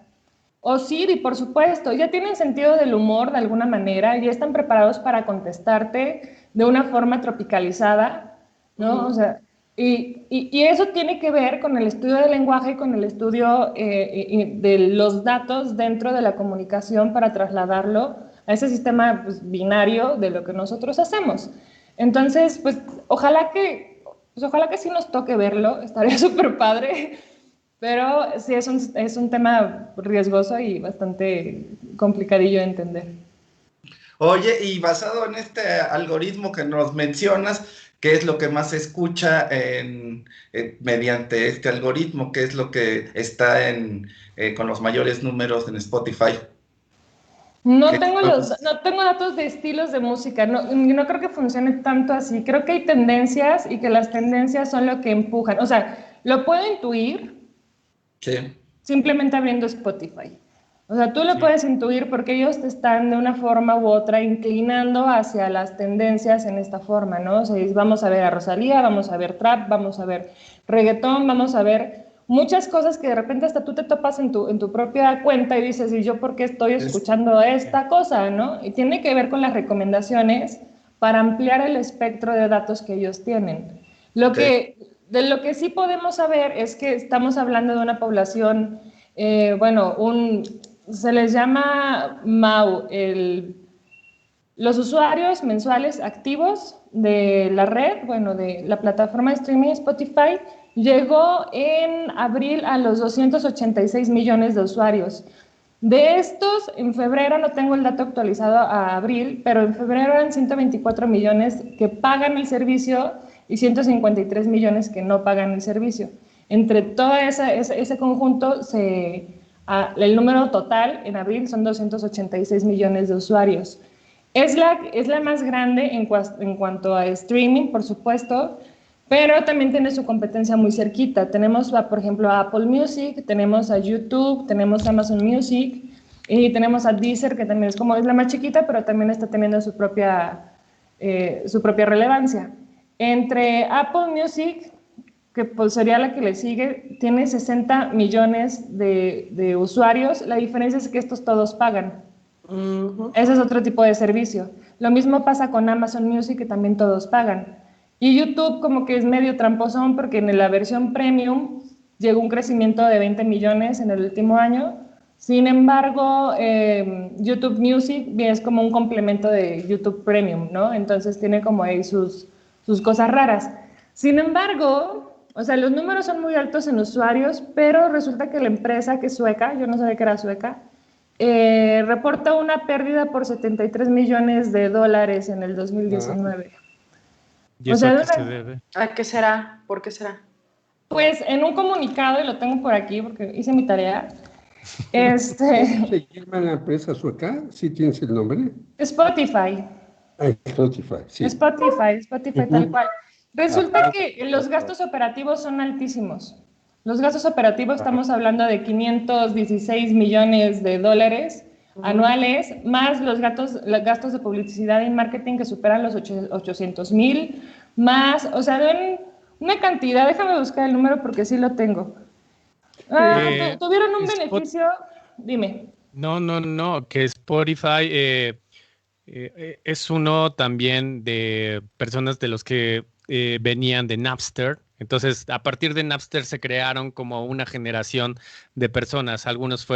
O Siri, por supuesto, ya tienen sentido del humor de alguna manera, ya están preparados para contestarte de una forma tropicalizada, ¿no? O sea, y eso tiene que ver con el estudio del lenguaje y con el estudio de los datos dentro de la comunicación para trasladarlo a ese sistema pues, binario de lo que nosotros hacemos. Entonces, pues ojalá que sí nos toque verlo, estaría súper padre, pero sí es un tema riesgoso y bastante complicadillo de entender. Oye, y basado en este algoritmo que nos mencionas, ¿qué es lo que más se escucha mediante este algoritmo? ¿Qué es lo que está con los mayores números en Spotify? No tengo datos de estilos de música, no creo que funcione tanto así. Creo que hay tendencias y que las tendencias son lo que empujan. O sea, lo puedo intuir Sí. simplemente abriendo Spotify. O sea, tú lo puedes intuir porque ellos te están de una forma u otra inclinando hacia las tendencias en esta forma, ¿no? O sea, vamos a ver a Rosalía, vamos a ver trap, vamos a ver reggaetón, vamos a ver muchas cosas que de repente hasta tú te topas en tu propia cuenta y dices, ¿y yo por qué estoy escuchando esta cosa, no? Y tiene que ver con las recomendaciones para ampliar el espectro de datos que ellos tienen. De lo que sí podemos saber es que estamos hablando de una población, se les llama MAU, los usuarios mensuales activos de la red, de la plataforma de streaming Spotify, llegó en abril a los 286 millones de usuarios. De estos, en febrero, no tengo el dato actualizado a abril, pero en febrero eran 124 millones que pagan el servicio y 153 millones que no pagan el servicio. Entre todo ese conjunto, el número total en abril son 286 millones de usuarios. Es la más grande en cuanto a streaming, por supuesto, pero también tiene su competencia muy cerquita. Tenemos, por ejemplo, a Apple Music, tenemos a YouTube, tenemos a Amazon Music y tenemos a Deezer, que también es la más chiquita, pero también está teniendo su propia relevancia. Entre Apple Music, que pues sería la que le sigue, tiene 60 millones de usuarios. La diferencia es que estos todos pagan. Ese es otro tipo de servicio. Lo mismo pasa con Amazon Music, que también todos pagan. Y YouTube como que es medio tramposón porque en la versión premium llegó un crecimiento de 20 millones en el último año. Sin embargo, YouTube Music es como un complemento de YouTube Premium, ¿no? Entonces tiene como ahí sus cosas raras. Sin embargo, o sea, los números son muy altos en usuarios, pero resulta que la empresa, que es sueca, yo no sabía que era sueca, reporta una pérdida por 73 millones de dólares en el 2019. ¿Y eso a qué se debe? ¿A qué será? ¿Por qué será? Pues en un comunicado, y lo tengo por aquí porque hice mi tarea, ¿Cómo se llama la empresa sueca? ¿Sí tienes el nombre? Spotify. Spotify, sí. Spotify tal cual. Resulta que los gastos operativos son altísimos. Los gastos operativos, estamos hablando de 516 millones de dólares anuales, más los gastos de publicidad y marketing que superan los 800,000, más, o sea, de una cantidad, déjame buscar el número porque sí lo tengo. ¿Tuvieron un beneficio? Dime. No, que Spotify es uno también de personas de los que venían de Napster. Entonces, a partir de Napster se crearon como una generación de personas. Algunos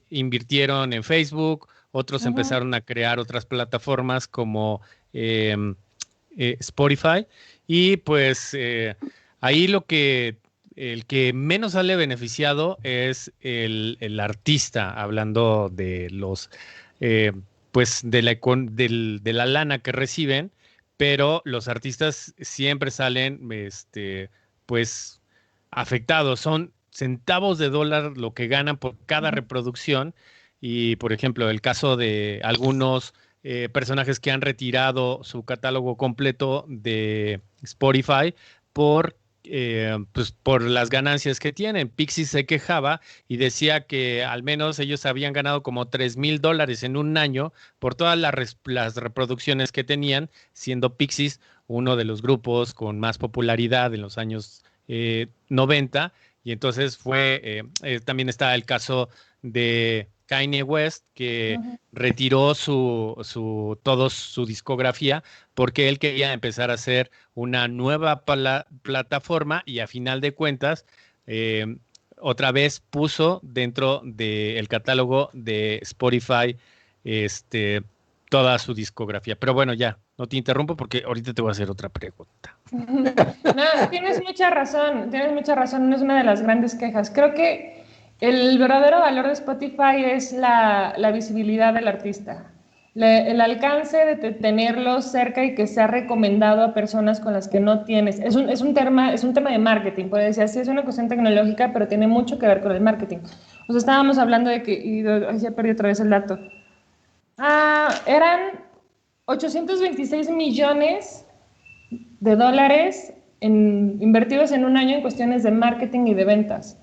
invirtieron en Facebook, otros empezaron a crear otras plataformas como Spotify. Y pues ahí el que menos sale beneficiado es el artista, hablando de los, pues de la lana que reciben, pero los artistas siempre salen, pues, afectados. Son centavos de dólar lo que ganan por cada reproducción. Y, por ejemplo, el caso de algunos personajes que han retirado su catálogo completo de Spotify pues por las ganancias que tienen. Pixies se quejaba y decía que al menos ellos habían ganado como $3,000 en un año por todas las reproducciones que tenían, siendo Pixies uno de los grupos con más popularidad en los años 90. Y entonces también está el caso de Kanye West, que retiró toda su discografía porque él quería empezar a hacer una nueva plataforma y a final de cuentas otra vez puso dentro del catálogo de Spotify toda su discografía. Pero bueno, ya, no te interrumpo porque ahorita te voy a hacer otra pregunta. No, tienes mucha razón, no es una de las grandes quejas. Creo que el verdadero valor de Spotify es la visibilidad del artista, el alcance de tenerlo cerca y que sea recomendado a personas con las que no tienes. Es un tema de marketing, puede decir, sí es una cuestión tecnológica, pero tiene mucho que ver con el marketing. O sea, estábamos hablando de que, ya perdí otra vez el dato, eran 826 millones de dólares invertidos en un año en cuestiones de marketing y de ventas.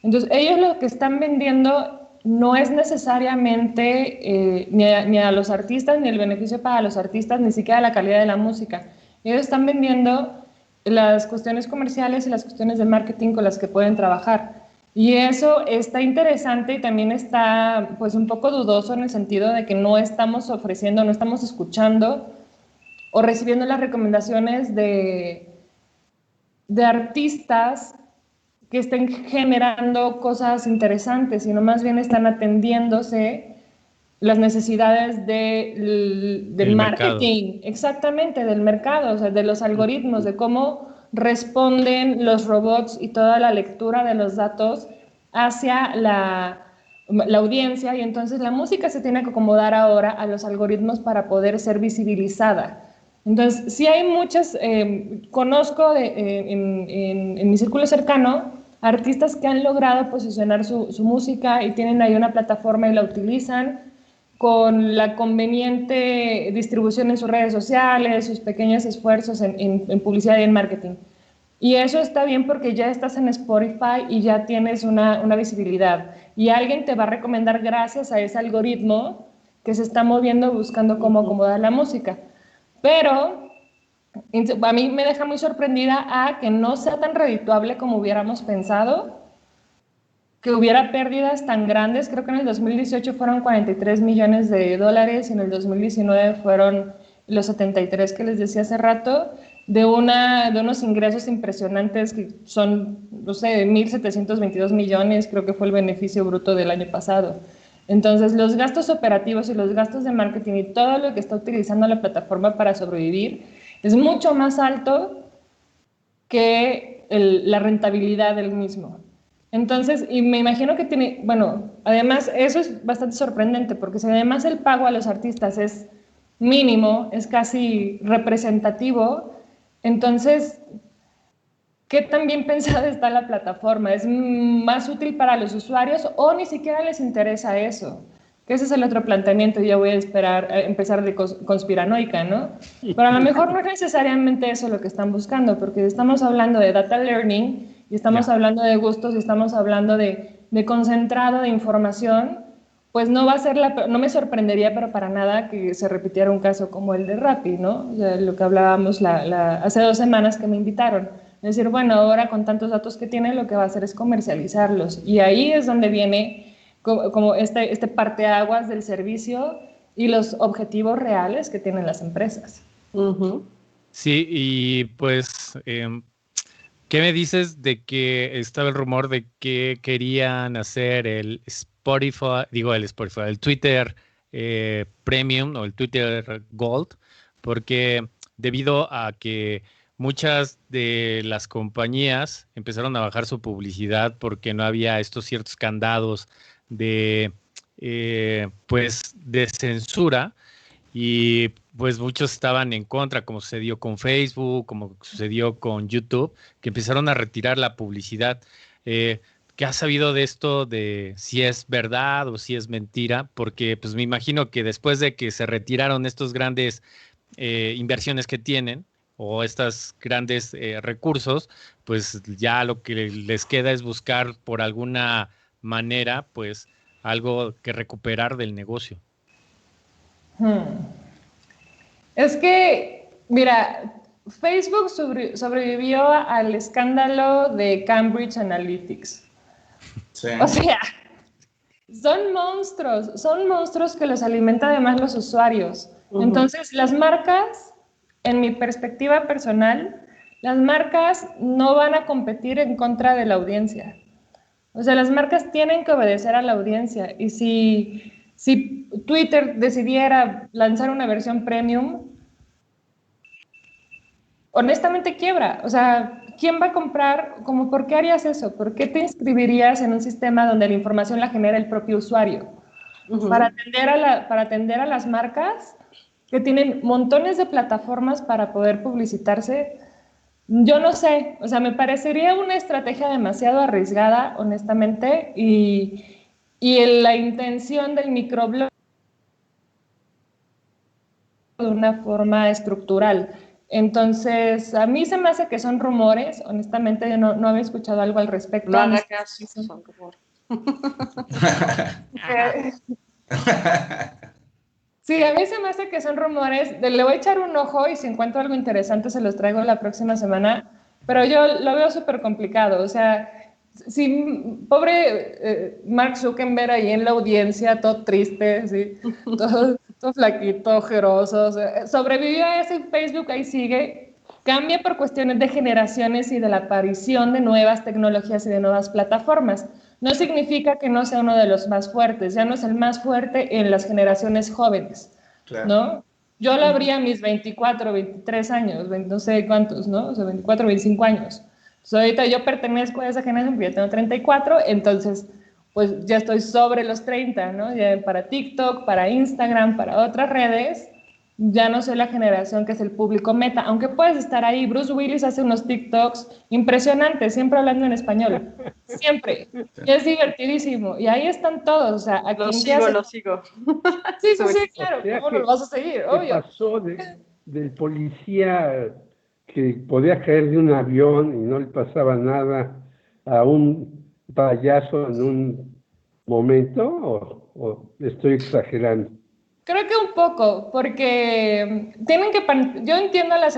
Entonces, ellos lo que están vendiendo no es necesariamente ni a los artistas, ni el beneficio para los artistas, ni siquiera la calidad de la música. Ellos están vendiendo las cuestiones comerciales y las cuestiones de marketing con las que pueden trabajar. Y eso está interesante y también está pues un poco dudoso en el sentido de que no estamos ofreciendo, no estamos escuchando o recibiendo las recomendaciones de artistas que estén generando cosas interesantes, sino más bien están atendiéndose las necesidades del marketing, mercado. Exactamente, del mercado, o sea, de los algoritmos, de cómo responden los robots y toda la lectura de los datos hacia la audiencia, y entonces la música se tiene que acomodar ahora a los algoritmos para poder ser visibilizada. Entonces, sí hay muchas, conozco en mi círculo cercano artistas que han logrado posicionar su música y tienen ahí una plataforma y la utilizan con la conveniente distribución en sus redes sociales, sus pequeños esfuerzos en publicidad y en marketing. Y eso está bien porque ya estás en Spotify y ya tienes una visibilidad. Y alguien te va a recomendar gracias a ese algoritmo que se está moviendo buscando cómo acomodar la música. Pero a mí me deja muy sorprendida a que no sea tan redituable como hubiéramos pensado, que hubiera pérdidas tan grandes. Creo que en el 2018 fueron 43 millones de dólares y en el 2019 fueron los 73 que les decía hace rato, de unos ingresos impresionantes que son, no sé, 1.722 millones, creo que fue el beneficio bruto del año pasado. Entonces, los gastos operativos y los gastos de marketing y todo lo que está utilizando la plataforma para sobrevivir es mucho más alto que la rentabilidad del mismo. Entonces, y me imagino que tiene, bueno, además eso es bastante sorprendente, porque si además el pago a los artistas es mínimo, es casi representativo, entonces, ¿qué tan bien pensada está la plataforma? ¿Es más útil para los usuarios o ni siquiera les interesa eso? Que ese es el otro planteamiento, y ya voy a empezar de conspiranoica, ¿no? Pero a lo mejor no es necesariamente eso lo que están buscando, porque estamos hablando de data learning, y estamos hablando de gustos, y estamos hablando de concentrado de información, pues no va a ser no me sorprendería, pero para nada, que se repitiera un caso como el de Rappi, ¿no? O sea, lo que hablábamos hace 2 semanas que me invitaron. Es decir, bueno, ahora con tantos datos que tiene, lo que va a hacer es comercializarlos. Y ahí es donde viene como este parteaguas del servicio y los objetivos reales que tienen las empresas. Sí, y pues, ¿qué me dices de que estaba el rumor de que querían hacer el Twitter Premium o el Twitter Gold? Porque debido a que muchas de las compañías empezaron a bajar su publicidad porque no había estos ciertos candados de censura, y pues muchos estaban en contra, como sucedió con Facebook, como sucedió con YouTube, que empezaron a retirar la publicidad. ¿Qué has sabido de esto, de si es verdad o si es mentira? Porque pues me imagino que después de que se retiraron estos grandes inversiones que tienen o estos grandes recursos, pues ya lo que les queda es buscar por alguna manera, pues algo que recuperar del negocio. Es que, mira, Facebook sobrevivió al escándalo de Cambridge Analytics. Sí. O sea, son monstruos que los alimenta además los usuarios. Entonces, las marcas, en mi perspectiva personal, las marcas no van a competir en contra de la audiencia. O sea, las marcas tienen que obedecer a la audiencia. Y si Twitter decidiera lanzar una versión premium, honestamente quiebra. O sea, ¿quién va a comprar? Como, ¿por qué harías eso? ¿Por qué te inscribirías en un sistema donde la información la genera el propio usuario? Para atender a las marcas que tienen montones de plataformas para poder publicitarse. Yo no sé, o sea, me parecería una estrategia demasiado arriesgada, honestamente, y la intención del microblog de una forma estructural. Entonces, a mí se me hace que son rumores, honestamente yo no había escuchado algo al respecto. No haga caso, son rumores. Sí, a mí se me hace que son rumores. Le voy a echar un ojo y si encuentro algo interesante se los traigo la próxima semana, pero yo lo veo súper complicado. O sea, si pobre Mark Zuckerberg ahí en la audiencia, todo triste, ¿sí? todo flaquito, ojeroso, o sea, sobrevivió a ese Facebook, ahí sigue. Cambia por cuestiones de generaciones y de la aparición de nuevas tecnologías y de nuevas plataformas. No significa que no sea uno de los más fuertes, ya no es el más fuerte en las generaciones jóvenes, claro. ¿No? Yo lo abría a mis 24, 23 años, no sé cuántos, ¿no? O sea, 24, 25 años. Entonces, ahorita yo pertenezco a esa generación, porque yo tengo 34, entonces, pues ya estoy sobre los 30, ¿no? Ya para TikTok, para Instagram, para otras redes, ya no soy la generación que es el público meta, aunque puedes estar ahí. Bruce Willis hace unos TikToks impresionantes, siempre hablando en español, siempre, y es divertidísimo, y ahí están todos, o sea, lo sigo. Sí, claro, ¿cómo no lo vas a seguir? Obvio. Pasó del policía que podía caer de un avión y no le pasaba nada a un payaso en un momento, o estoy exagerando? Creo que un poco, porque yo entiendo a las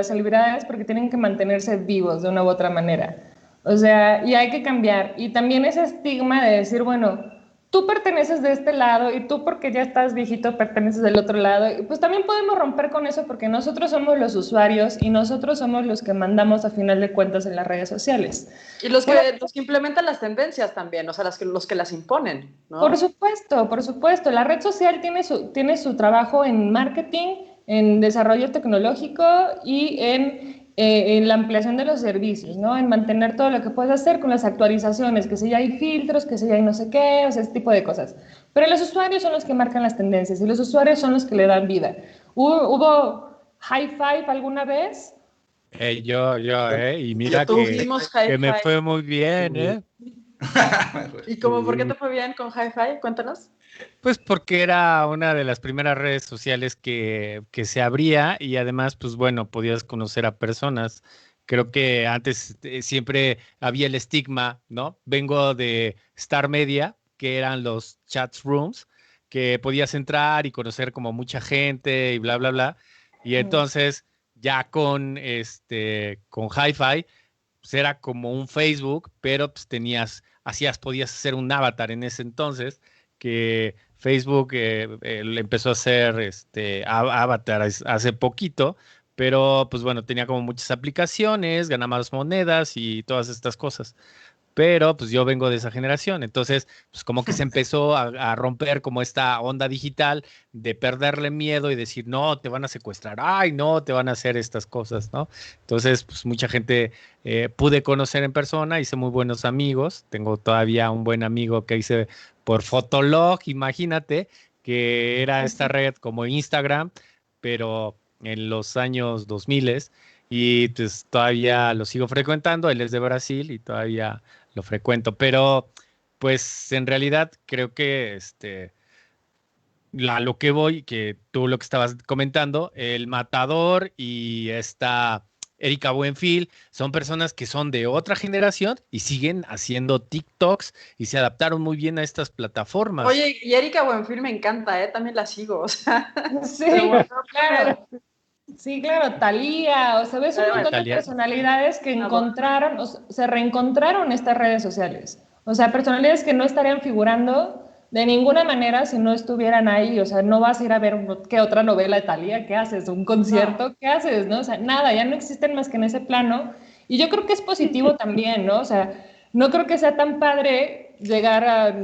celebridades porque tienen que mantenerse vivos de una u otra manera. O sea, y hay que cambiar. Y también ese estigma de decir, bueno, tú perteneces de este lado y tú porque ya estás viejito perteneces del otro lado. Y pues también podemos romper con eso porque nosotros somos los usuarios y nosotros somos los que mandamos a final de cuentas en las redes sociales. Y los que implementan las tendencias también, o sea, los que las imponen, ¿no? Por supuesto. La red social tiene su trabajo en marketing, en desarrollo tecnológico y en la ampliación de los servicios, ¿no? En mantener todo lo que puedes hacer con las actualizaciones, que si ya hay filtros, que si ya hay no sé qué, o sea, ese tipo de cosas. Pero los usuarios son los que marcan las tendencias y los usuarios son los que le dan vida. ¿Hubo high five alguna vez? Y mira que me fue muy bien, ¿Y por qué te fue bien con Hi-Fi? Cuéntanos. Pues porque era una de las primeras redes sociales que se abría y además, pues bueno, podías conocer a personas. Creo que antes siempre había el estigma, ¿no? Vengo de Star Media, que eran los chat rooms, que podías entrar y conocer como mucha gente y bla, bla, bla. Y entonces ya con Hi-Fi, pues era como un Facebook, pero pues podías hacer un avatar en ese entonces, que Facebook empezó a hacer avatar hace poquito, pero pues bueno, tenía como muchas aplicaciones, ganabas monedas y todas estas cosas. Pero pues yo vengo de esa generación, entonces pues como que se empezó a romper como esta onda digital de perderle miedo y decir, no, te van a secuestrar, ay, no, te van a hacer estas cosas, ¿no? Entonces pues mucha gente pude conocer en persona, hice muy buenos amigos, tengo todavía un buen amigo que hice por Fotolog, imagínate, que era esta red como Instagram, pero en los años 2000 y pues todavía lo sigo frecuentando. Él es de Brasil y todavía lo frecuento, pero pues en realidad creo que lo que voy, que tú lo que estabas comentando, el Matador y esta Erika Buenfil son personas que son de otra generación y siguen haciendo TikToks y se adaptaron muy bien a estas plataformas. Oye, y Erika Buenfil me encanta, también la sigo, o sea. Sí, claro. Sí, claro, Thalía, o sea, ves un montón de personalidades que encontraron, o sea, se reencontraron en estas redes sociales. O sea, personalidades que no estarían figurando de ninguna manera si no estuvieran ahí. O sea, no vas a ir a ver qué otra novela de Thalía, ¿qué haces? ¿Un concierto? ¿Qué haces? ¿No? O sea, nada, ya no existen más que en ese plano. Y yo creo que es positivo también, ¿no? O sea, no creo que sea tan padre llegar a,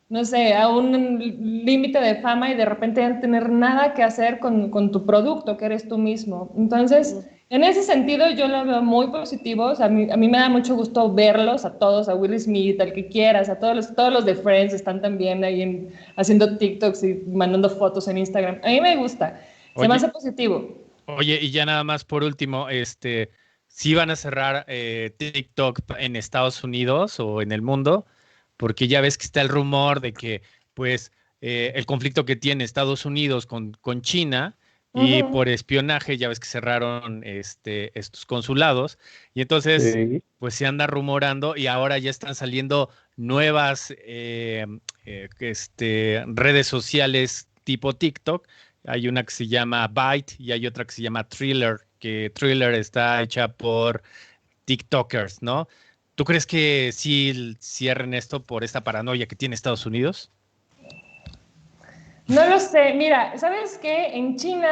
no sé, a un límite de fama y de repente no tener nada que hacer con tu producto, que eres tú mismo. Entonces, en ese sentido, yo lo veo muy positivo. O sea, a mí me da mucho gusto verlos a todos, a Will Smith, al que quieras, a todos los de Friends están también ahí haciendo TikToks y mandando fotos en Instagram. A mí me gusta, se me hace positivo. Oye, y ya nada más por último, ¿sí van a cerrar TikTok en Estados Unidos o en el mundo? Porque ya ves que está el rumor de que, pues, el conflicto que tiene Estados Unidos con China y por espionaje, ya ves que cerraron estos consulados, y entonces, pues, se anda rumorando y ahora ya están saliendo nuevas redes sociales tipo TikTok. Hay una que se llama Byte y hay otra que se llama Thriller, que Thriller está hecha por TikTokers, ¿no? ¿Tú crees que sí cierren esto por esta paranoia que tiene Estados Unidos? No lo sé. Mira, ¿sabes qué? En China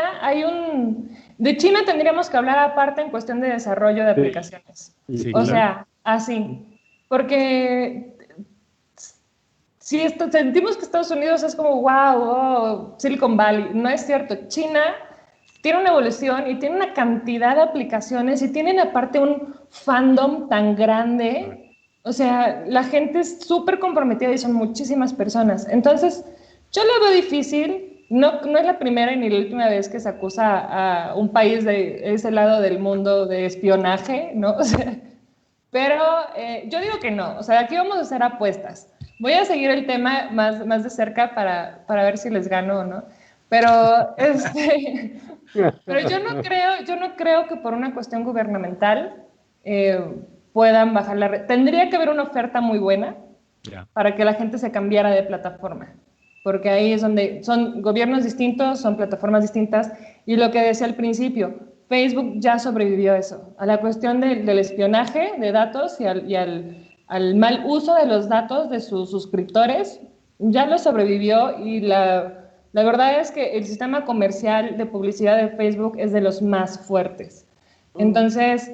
de China tendríamos que hablar aparte en cuestión de desarrollo de aplicaciones. Sí, o sea, así. Porque si sentimos que Estados Unidos es como, wow, Silicon Valley. No es cierto. China tiene una evolución y tiene una cantidad de aplicaciones y tienen aparte un fandom tan grande. O sea, la gente es súper comprometida y son muchísimas personas. Entonces, yo lo veo difícil. No es la primera ni la última vez que se acusa a un país de ese lado del mundo de espionaje, ¿no? O sea, pero yo digo que no. O sea, aquí vamos a hacer apuestas. Voy a seguir el tema más de cerca para ver si les gano o no. Pero, pero yo no creo que por una cuestión gubernamental puedan bajar la red. Tendría que haber una oferta muy buena para que la gente se cambiara de plataforma, porque ahí es donde son gobiernos distintos, son plataformas distintas, y lo que decía al principio, Facebook ya sobrevivió a eso, a la cuestión del espionaje de datos y al mal uso de los datos de sus suscriptores, ya lo sobrevivió. Y la verdad es que el sistema comercial de publicidad de Facebook es de los más fuertes. Entonces,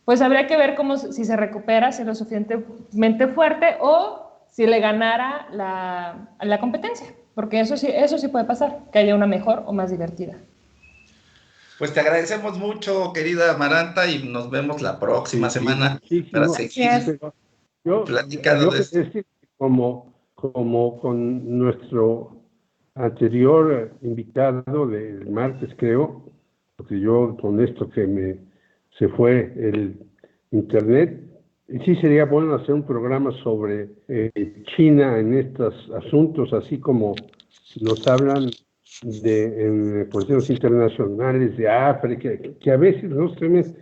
pues habría que ver si se recupera, si es lo suficientemente fuerte o si le ganara la competencia, porque eso sí puede pasar, que haya una mejor o más divertida. Pues te agradecemos mucho, querida Amaranta, y nos vemos la próxima semana para seguir platicando de esto. Como con nuestro anterior invitado del martes, creo, porque yo con esto que se fue el internet, sí sería bueno hacer un programa sobre China en estos asuntos, así como nos hablan en cuestiones internacionales de África, que a veces nos tenemos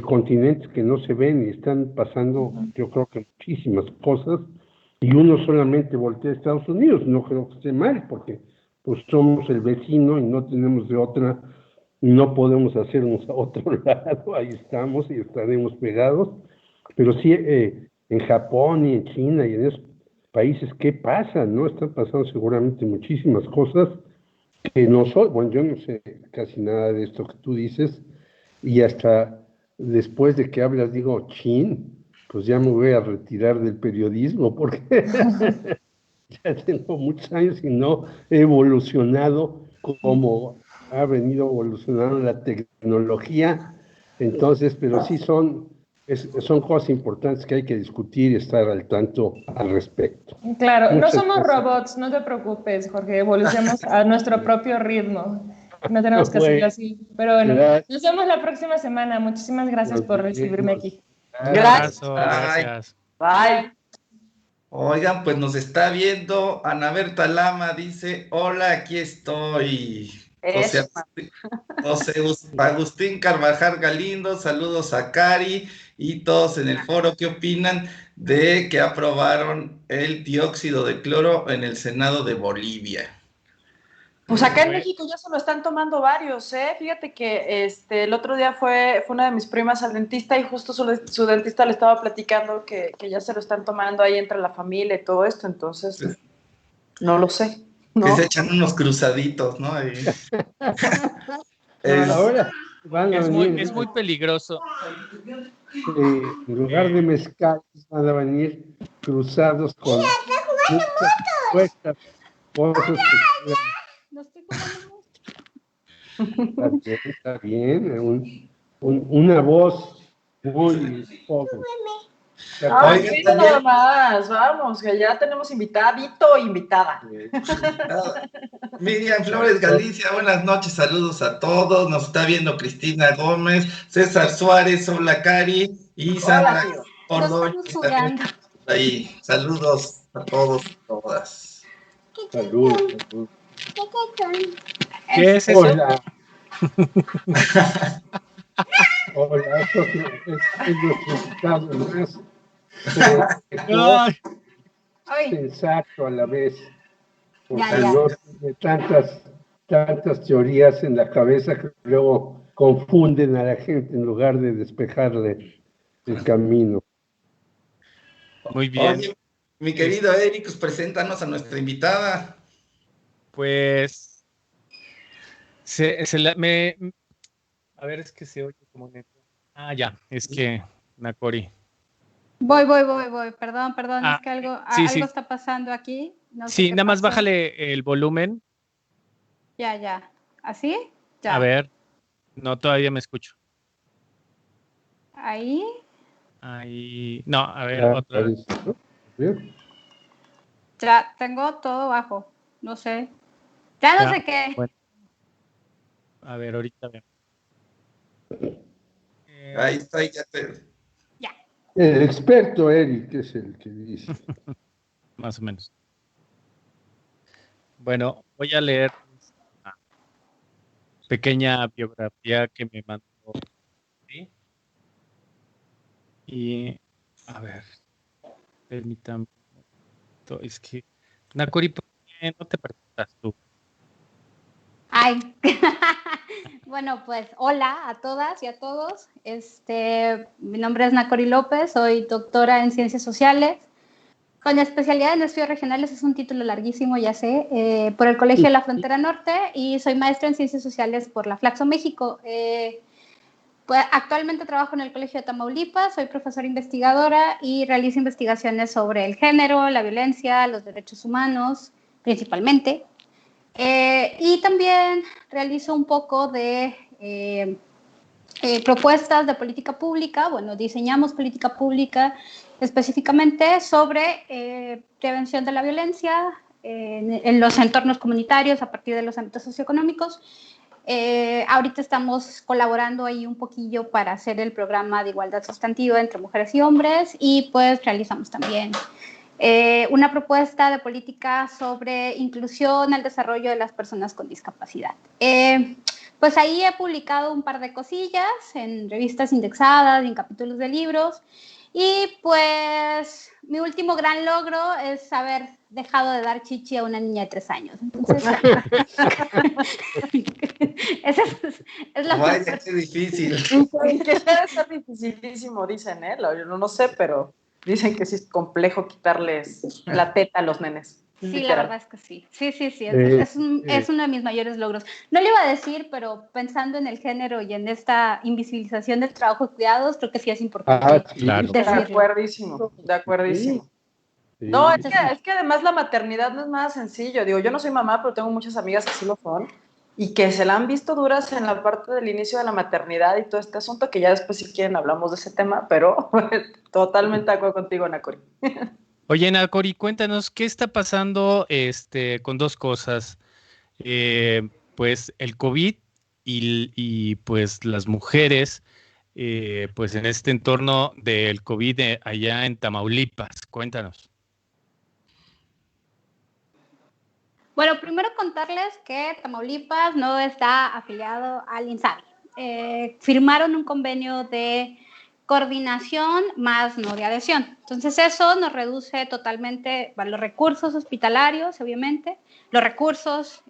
continentes que no se ven y están pasando, yo creo que muchísimas cosas, y uno solamente voltea a Estados Unidos. No creo que esté mal, porque pues somos el vecino y no tenemos de otra, no podemos hacernos a otro lado, ahí estamos y estaremos pegados. Pero sí, en Japón y en China y en esos países, ¿qué pasa? ¿No? Están pasando seguramente muchísimas cosas que no son, bueno, yo no sé casi nada de esto que tú dices, y hasta después de que hablas digo, chin, pues ya me voy a retirar del periodismo, porque ya tengo muchos años y no he evolucionado como ha venido evolucionando la tecnología. Entonces, pero sí son cosas importantes que hay que discutir y estar al tanto al respecto. Claro, no somos robots, no te preocupes, Jorge, evolucionamos a nuestro propio ritmo. No tenemos que hacerlo así. Pero bueno, Gracias. nos vemos la próxima semana. Muchísimas gracias por recibirme aquí. Gracias. Gracias. Bye. Oigan, pues nos está viendo Ana Berta Lama, dice, hola, aquí estoy. Eso. Agustín Carvajal Galindo, saludos a Cari y todos en el foro. ¿Qué opinan de que aprobaron el dióxido de cloro en el Senado de Bolivia? Pues acá en México ya se lo están tomando varios, ¿eh? Fíjate que el otro día fue una de mis primas al dentista y justo su dentista le estaba platicando que ya se lo están tomando ahí entre la familia y todo esto, entonces Pues, no lo sé, ¿no? que se echan unos cruzaditos, ¿no? Ahí. Ahora van a venir, Es muy peligroso. en lugar de mezcal, van a venir cruzados con muchas supuestas cosas que No estoy jugando. está bien, una voz muy joven. Ay, Oigan, mira también- nada más, vamos, que ya tenemos invitadito e invitada. Miriam Flores Galicia, buenas noches, saludos a todos. Nos está viendo Cristina Gómez, César Suárez, hola Cari y Sandra tío. No Ordóñez. estamos jugando. Ahí, saludos a todos y todas. Salud. ¿Qué es eso? Hola. Hola, eso es nuestro invitado más Ay, Ay, sensato a la vez, porque Ya, ya. no tiene tantas teorías en la cabeza que luego confunden a la gente en lugar de despejarle el camino. muy bien. Oye, mi querido Eric, pues preséntanos a nuestra invitada. Pues a ver, es que se oye como neto. Ah, ya, es que Nacori. voy. Perdón, Ah, es que algo sí. está pasando aquí. No sé Sí, qué nada más pasó. bájale el volumen. Ya. ¿Así? Ya. A ver. No, todavía me escucho. Ahí. Ahí. No, a ver, Ya, otra vez. parece, ¿no? Bien. Ya tengo todo bajo. No sé. Ya no Ya, sé qué. bueno. A ver, ahorita veo. Ahí está, ya te... El experto Eric es el que dice. Más o menos. Bueno, voy a leer una pequeña biografía que me mandó. ¿Sí? Y, a ver, permítame. Es que, Nacori, ¿por qué no te presentas tú? Ay. Bueno, pues hola a todas y a todos. Mi nombre es Nacori López, soy doctora en Ciencias Sociales, con especialidad en estudios regionales, es un título larguísimo, ya sé, por el Colegio de la Frontera Norte, y soy maestra en Ciencias Sociales por la Flaxo México. Pues actualmente trabajo en el Colegio de Tamaulipas, soy profesora investigadora y realizo investigaciones sobre el género, la violencia, los derechos humanos, principalmente. Y también realizo un poco de propuestas de política pública. Bueno, diseñamos política pública específicamente sobre prevención de la violencia en los entornos comunitarios a partir de los ámbitos socioeconómicos. Ahorita estamos colaborando ahí un poquillo para hacer el programa de igualdad sustantiva entre mujeres y hombres, y pues realizamos también una propuesta de política sobre inclusión al desarrollo de las personas con discapacidad. Pues ahí he publicado un par de cosillas en revistas indexadas, en capítulos de libros, y pues mi último gran logro es haber dejado de dar chichi a una niña de 3 años. Entonces, esa es la Vaya, qué difícil. Que debe ser dificilísimo, dicen, ¿eh? Yo no sé, pero dicen que sí es complejo quitarles la teta a los nenes. Sí, literal. la verdad es que sí. Sí, es uno de mis mayores logros. No le iba a decir, pero pensando en el género y en esta invisibilización del trabajo de cuidados, creo que sí es importante Sí, Claro. De decirlo. acuerdísimo, de acuerdísimo. sí. No, es que además la maternidad no es nada sencillo. Digo, yo no soy mamá, pero tengo muchas amigas que sí lo son y que se la han visto duras en la parte del inicio de la maternidad y todo este asunto, que ya después si quieren hablamos de ese tema, pero totalmente de acuerdo contigo, Nacori. Oye, Nacori, cuéntanos, ¿qué está pasando con dos cosas? pues el COVID y pues las mujeres, pues en este entorno del COVID allá en Tamaulipas. Cuéntanos. Bueno, primero contarles que Tamaulipas no está afiliado al INSABI. Firmaron un convenio de coordinación más no de adhesión. Entonces eso nos reduce totalmente los recursos hospitalarios, obviamente, los recursos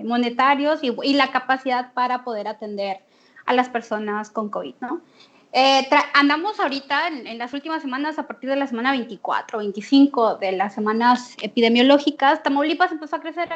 monetarios y la capacidad para poder atender a las personas con COVID, ¿no? Andamos ahorita en las últimas semanas, a partir de la semana 24, 25 de las semanas epidemiológicas, Tamaulipas empezó a crecer,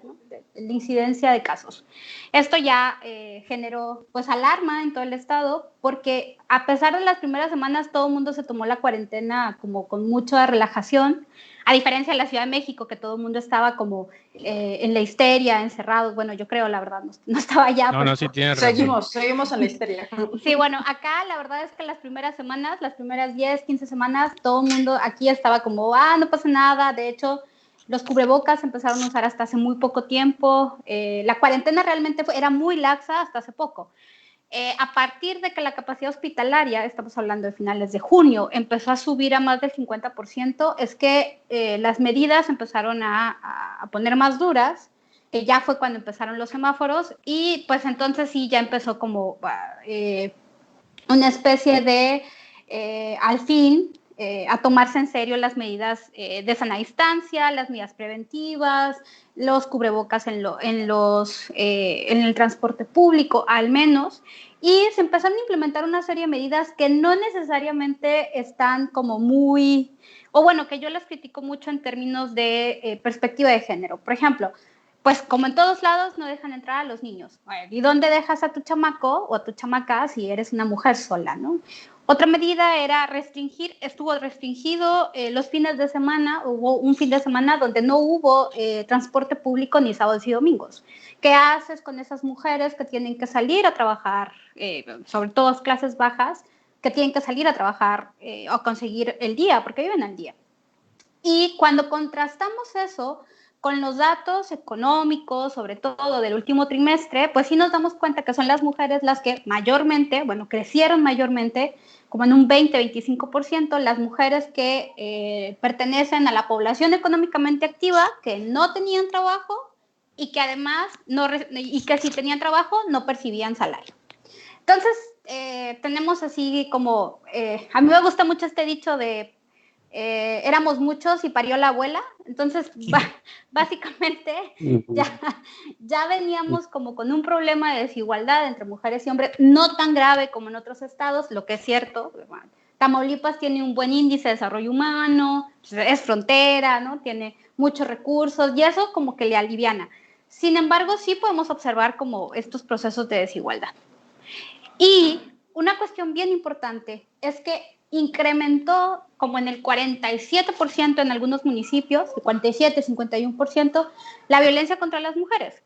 ¿no? La incidencia de casos. Esto ya generó pues alarma en todo el estado, porque a pesar de las primeras semanas todo el mundo se tomó la cuarentena como con mucha relajación, a diferencia de la Ciudad de México, que todo el mundo estaba como en la histeria, encerrados. Bueno, yo creo, la verdad, no estaba allá. No, sí tienes razón. Seguimos en la histeria. Sí, bueno, acá la verdad es que las primeras semanas, las primeras 10, 15 semanas, todo el mundo aquí estaba como, no pasa nada. De hecho, los cubrebocas empezaron a usar hasta hace muy poco tiempo. La cuarentena realmente era muy laxa hasta hace poco. A partir de que la capacidad hospitalaria, estamos hablando de finales de junio, empezó a subir a más del 50%, es que las medidas empezaron a poner más duras, ya fue cuando empezaron los semáforos, y pues entonces sí, ya empezó como una especie de, al fin, a tomarse en serio las medidas de sana distancia, las medidas preventivas, los cubrebocas en el transporte público, al menos, y se empezaron a implementar una serie de medidas que no necesariamente están como muy, o bueno, que yo las critico mucho en términos de perspectiva de género. Por ejemplo, pues como en todos lados no dejan entrar a los niños. ¿Y dónde dejas a tu chamaco o a tu chamaca si eres una mujer sola, ¿no? Otra medida era estuvo restringido los fines de semana, hubo un fin de semana donde no hubo transporte público ni sábados y domingos. ¿Qué haces con esas mujeres que tienen que salir a trabajar, sobre todo clases bajas, que tienen que salir a trabajar o conseguir el día, porque viven al día? Y cuando contrastamos eso con los datos económicos, sobre todo del último trimestre, pues sí nos damos cuenta que son las mujeres las que mayormente, crecieron mayormente, como en un 20-25%, las mujeres que pertenecen a la población económicamente activa, que no tenían trabajo y que además, y que si tenían trabajo, no percibían salario. Entonces, tenemos así como, a mí me gusta mucho este dicho de éramos muchos y parió la abuela. Entonces, básicamente, ya veníamos como con un problema de desigualdad entre mujeres y hombres, no tan grave como en otros estados, lo que es cierto. Tamaulipas tiene un buen índice de desarrollo humano, es frontera, ¿no? Tiene muchos recursos y eso como que le aliviana. Sin embargo, sí podemos observar como estos procesos de desigualdad. Y una cuestión bien importante es que incrementó como en el 47% en algunos municipios, 47, 51%, la violencia contra las mujeres.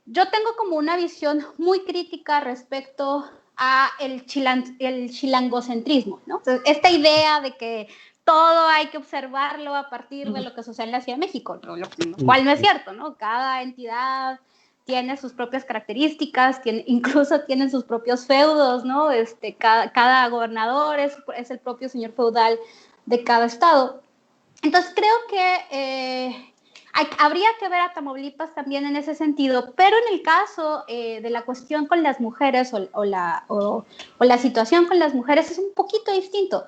Yo tengo como una visión muy crítica respecto a el chilangocentrismo, ¿no? Entonces, esta idea de que todo hay que observarlo a partir de lo que sucede en la Ciudad de México, lo cual no es cierto, ¿no? Cada entidad tiene sus propias características, incluso tienen sus propios feudos, ¿no? Cada gobernador es el propio señor feudal de cada estado. Entonces creo que habría que ver a Tamaulipas también en ese sentido, pero en el caso de la cuestión con las mujeres o la situación con las mujeres es un poquito distinto.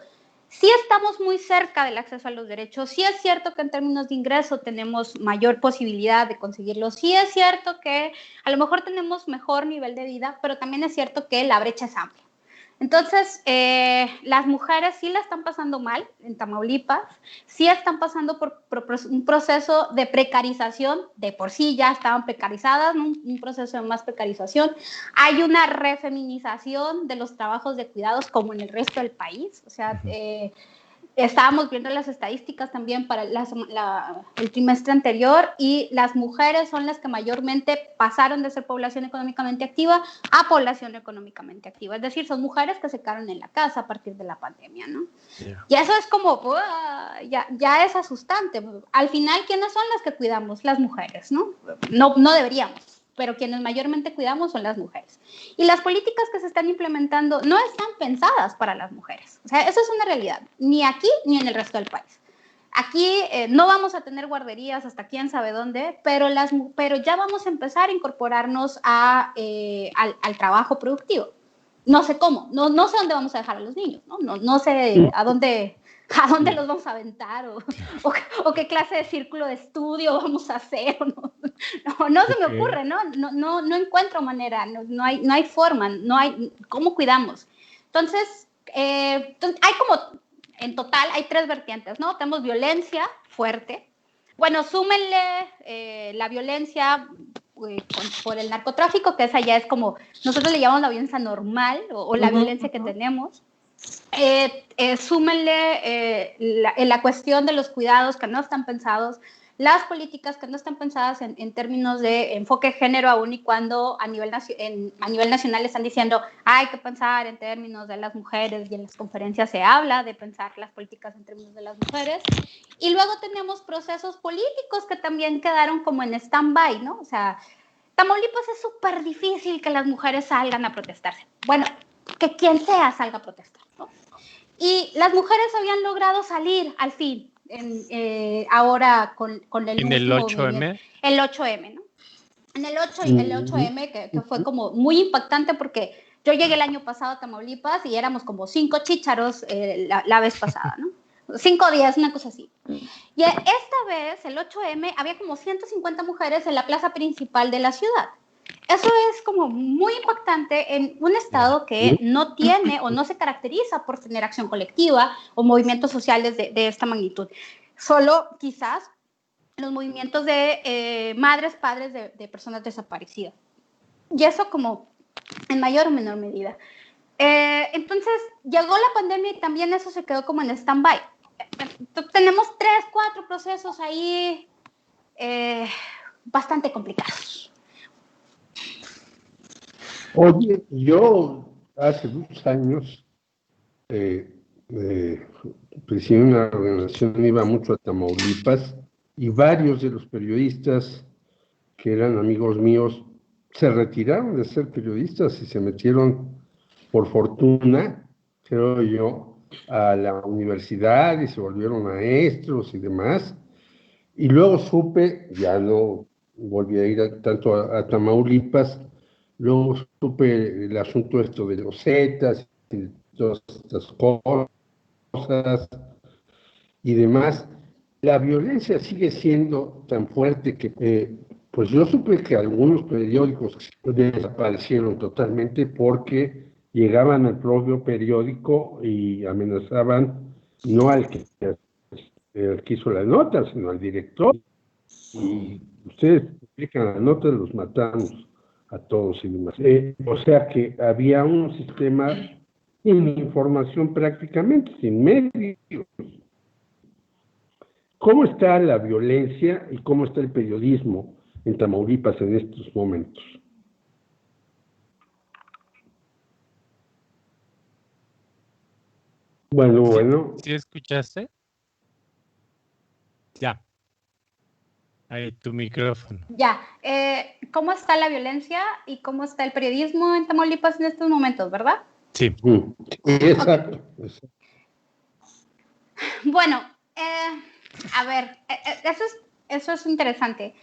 Sí estamos muy cerca del acceso a los derechos, sí es cierto que en términos de ingreso tenemos mayor posibilidad de conseguirlo, sí es cierto que a lo mejor tenemos mejor nivel de vida, pero también es cierto que la brecha es amplia. Entonces, las mujeres sí la están pasando mal en Tamaulipas, sí están pasando por un proceso de precarización, de por sí ya estaban precarizadas, ¿no? Un proceso de más precarización. Hay una refeminización de los trabajos de cuidados como en el resto del país, o sea, estábamos viendo las estadísticas también para el trimestre anterior y las mujeres son las que mayormente pasaron de ser población económicamente activa a población económicamente activa. Es decir, son mujeres que se quedaron en la casa a partir de la pandemia, ¿no? Yeah. Y eso es como, ya es asustante. Al final, ¿quiénes son las que cuidamos? Las mujeres, ¿no? No deberíamos. pero quienes mayormente cuidamos son las mujeres. Y las políticas que se están implementando no están pensadas para las mujeres. O sea, eso es una realidad, ni aquí ni en el resto del país. Aquí no vamos a tener guarderías hasta quién sabe dónde, pero ya vamos a empezar a incorporarnos al trabajo productivo. No sé cómo, no sé dónde vamos a dejar a los niños, no sé a dónde los vamos a aventar o qué clase de círculo de estudio vamos a hacer. No se me ocurre, no encuentro manera, no hay forma, no hay cómo cuidamos. Entonces hay como, en total hay 3 vertientes, ¿no? Tenemos violencia fuerte. Bueno, súmenle la violencia por el narcotráfico, que esa ya es como, nosotros le llamamos la violencia normal o la violencia que tenemos. Súmenle la cuestión de los cuidados que no están pensados, las políticas que no están pensadas en términos de enfoque de género, aún y cuando a nivel nacional están diciendo hay que pensar en términos de las mujeres, y en las conferencias se habla de pensar las políticas en términos de las mujeres. Y luego tenemos procesos políticos que también quedaron como en stand-by, ¿no? O sea, Tamaulipas es súper difícil que las mujeres salgan a protestarse. Bueno, que quien sea salga a protestar, ¿no? Y las mujeres habían logrado salir al fin, ahora con el en el 8M. El 8M, ¿no? En el 8M, que fue como muy impactante porque yo llegué el año pasado a Tamaulipas y éramos como 5 chícharos la vez pasada, ¿no? 5 días, una cosa así. Y esta vez, el 8M, había como 150 mujeres en la plaza principal de la ciudad. Eso es como muy impactante en un estado que no tiene o no se caracteriza por tener acción colectiva o movimientos sociales de esta magnitud. Solo quizás los movimientos de madres, padres de personas desaparecidas. Y eso como en mayor o menor medida. Entonces llegó la pandemia y también eso se quedó como en stand-by. Tenemos 3, 4 procesos ahí bastante complicados. Oye, yo hace muchos años presidí una organización, iba mucho a Tamaulipas, y varios de los periodistas que eran amigos míos se retiraron de ser periodistas y se metieron, por fortuna, creo yo, a la universidad y se volvieron maestros y demás. Y luego supe, ya no volví a ir tanto a Tamaulipas, luego supe el asunto esto de los Zetas y todas estas cosas y demás. La violencia sigue siendo tan fuerte que, pues yo supe que algunos periódicos desaparecieron totalmente porque llegaban al propio periódico y amenazaban no al que hizo la nota, sino al director. Y ustedes publican la nota, los matamos a todos y demás. O sea que había un sistema sin información prácticamente, sin medios. ¿Cómo está la violencia y cómo está el periodismo en Tamaulipas en estos momentos? Bueno. ¿Sí escuchaste? Ya. Ahí tu micrófono. Ya. ¿Cómo está la violencia y cómo está el periodismo en Tamaulipas en estos momentos, verdad? Sí. Exacto. Okay. Bueno, a ver, eso es interesante.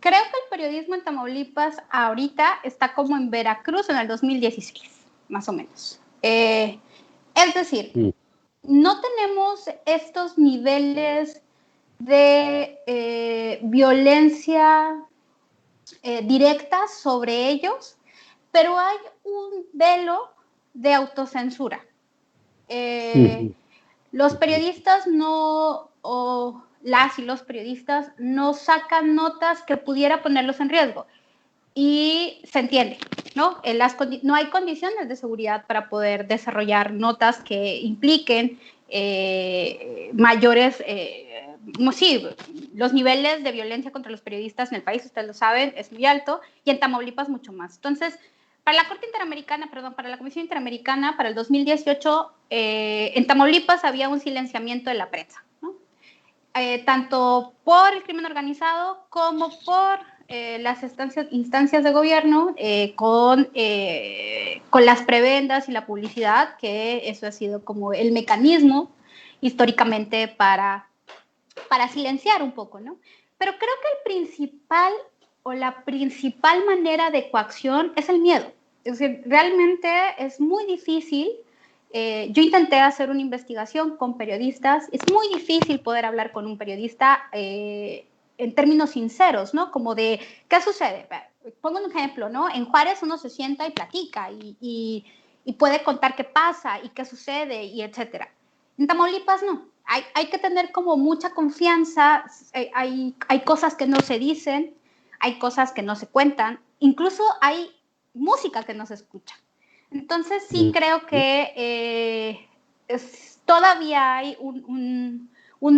Creo que el periodismo en Tamaulipas ahorita está como en Veracruz en el 2016, más o menos. Es decir, no tenemos estos niveles de violencia directa sobre ellos, pero hay un velo de autocensura. Los periodistas las y los periodistas no sacan notas que pudiera ponerlos en riesgo. Y se entiende, ¿no? No hay condiciones de seguridad para poder desarrollar notas que impliquen mayores, sí, los niveles de violencia contra los periodistas en el país, ustedes lo saben, es muy alto, y en Tamaulipas mucho más. Entonces, para la Comisión Interamericana, para el 2018, en Tamaulipas había un silenciamiento de la prensa, ¿no? Tanto por el crimen organizado como por las instancias de gobierno, con las prebendas y la publicidad, que eso ha sido como el mecanismo históricamente para silenciar un poco, ¿no? Pero creo que la principal manera de coacción es el miedo. Es decir, realmente es muy difícil. Yo intenté hacer una investigación con periodistas. Es muy difícil poder hablar con un periodista en términos sinceros, ¿no? Como de, ¿qué sucede? Pongo un ejemplo, ¿no? En Juárez uno se sienta y platica y puede contar qué pasa y qué sucede y etcétera. En Tamaulipas no. Hay que tener como mucha confianza. Hay cosas que no se dicen, hay cosas que no se cuentan, incluso hay música que no se escucha. Entonces sí creo que todavía hay un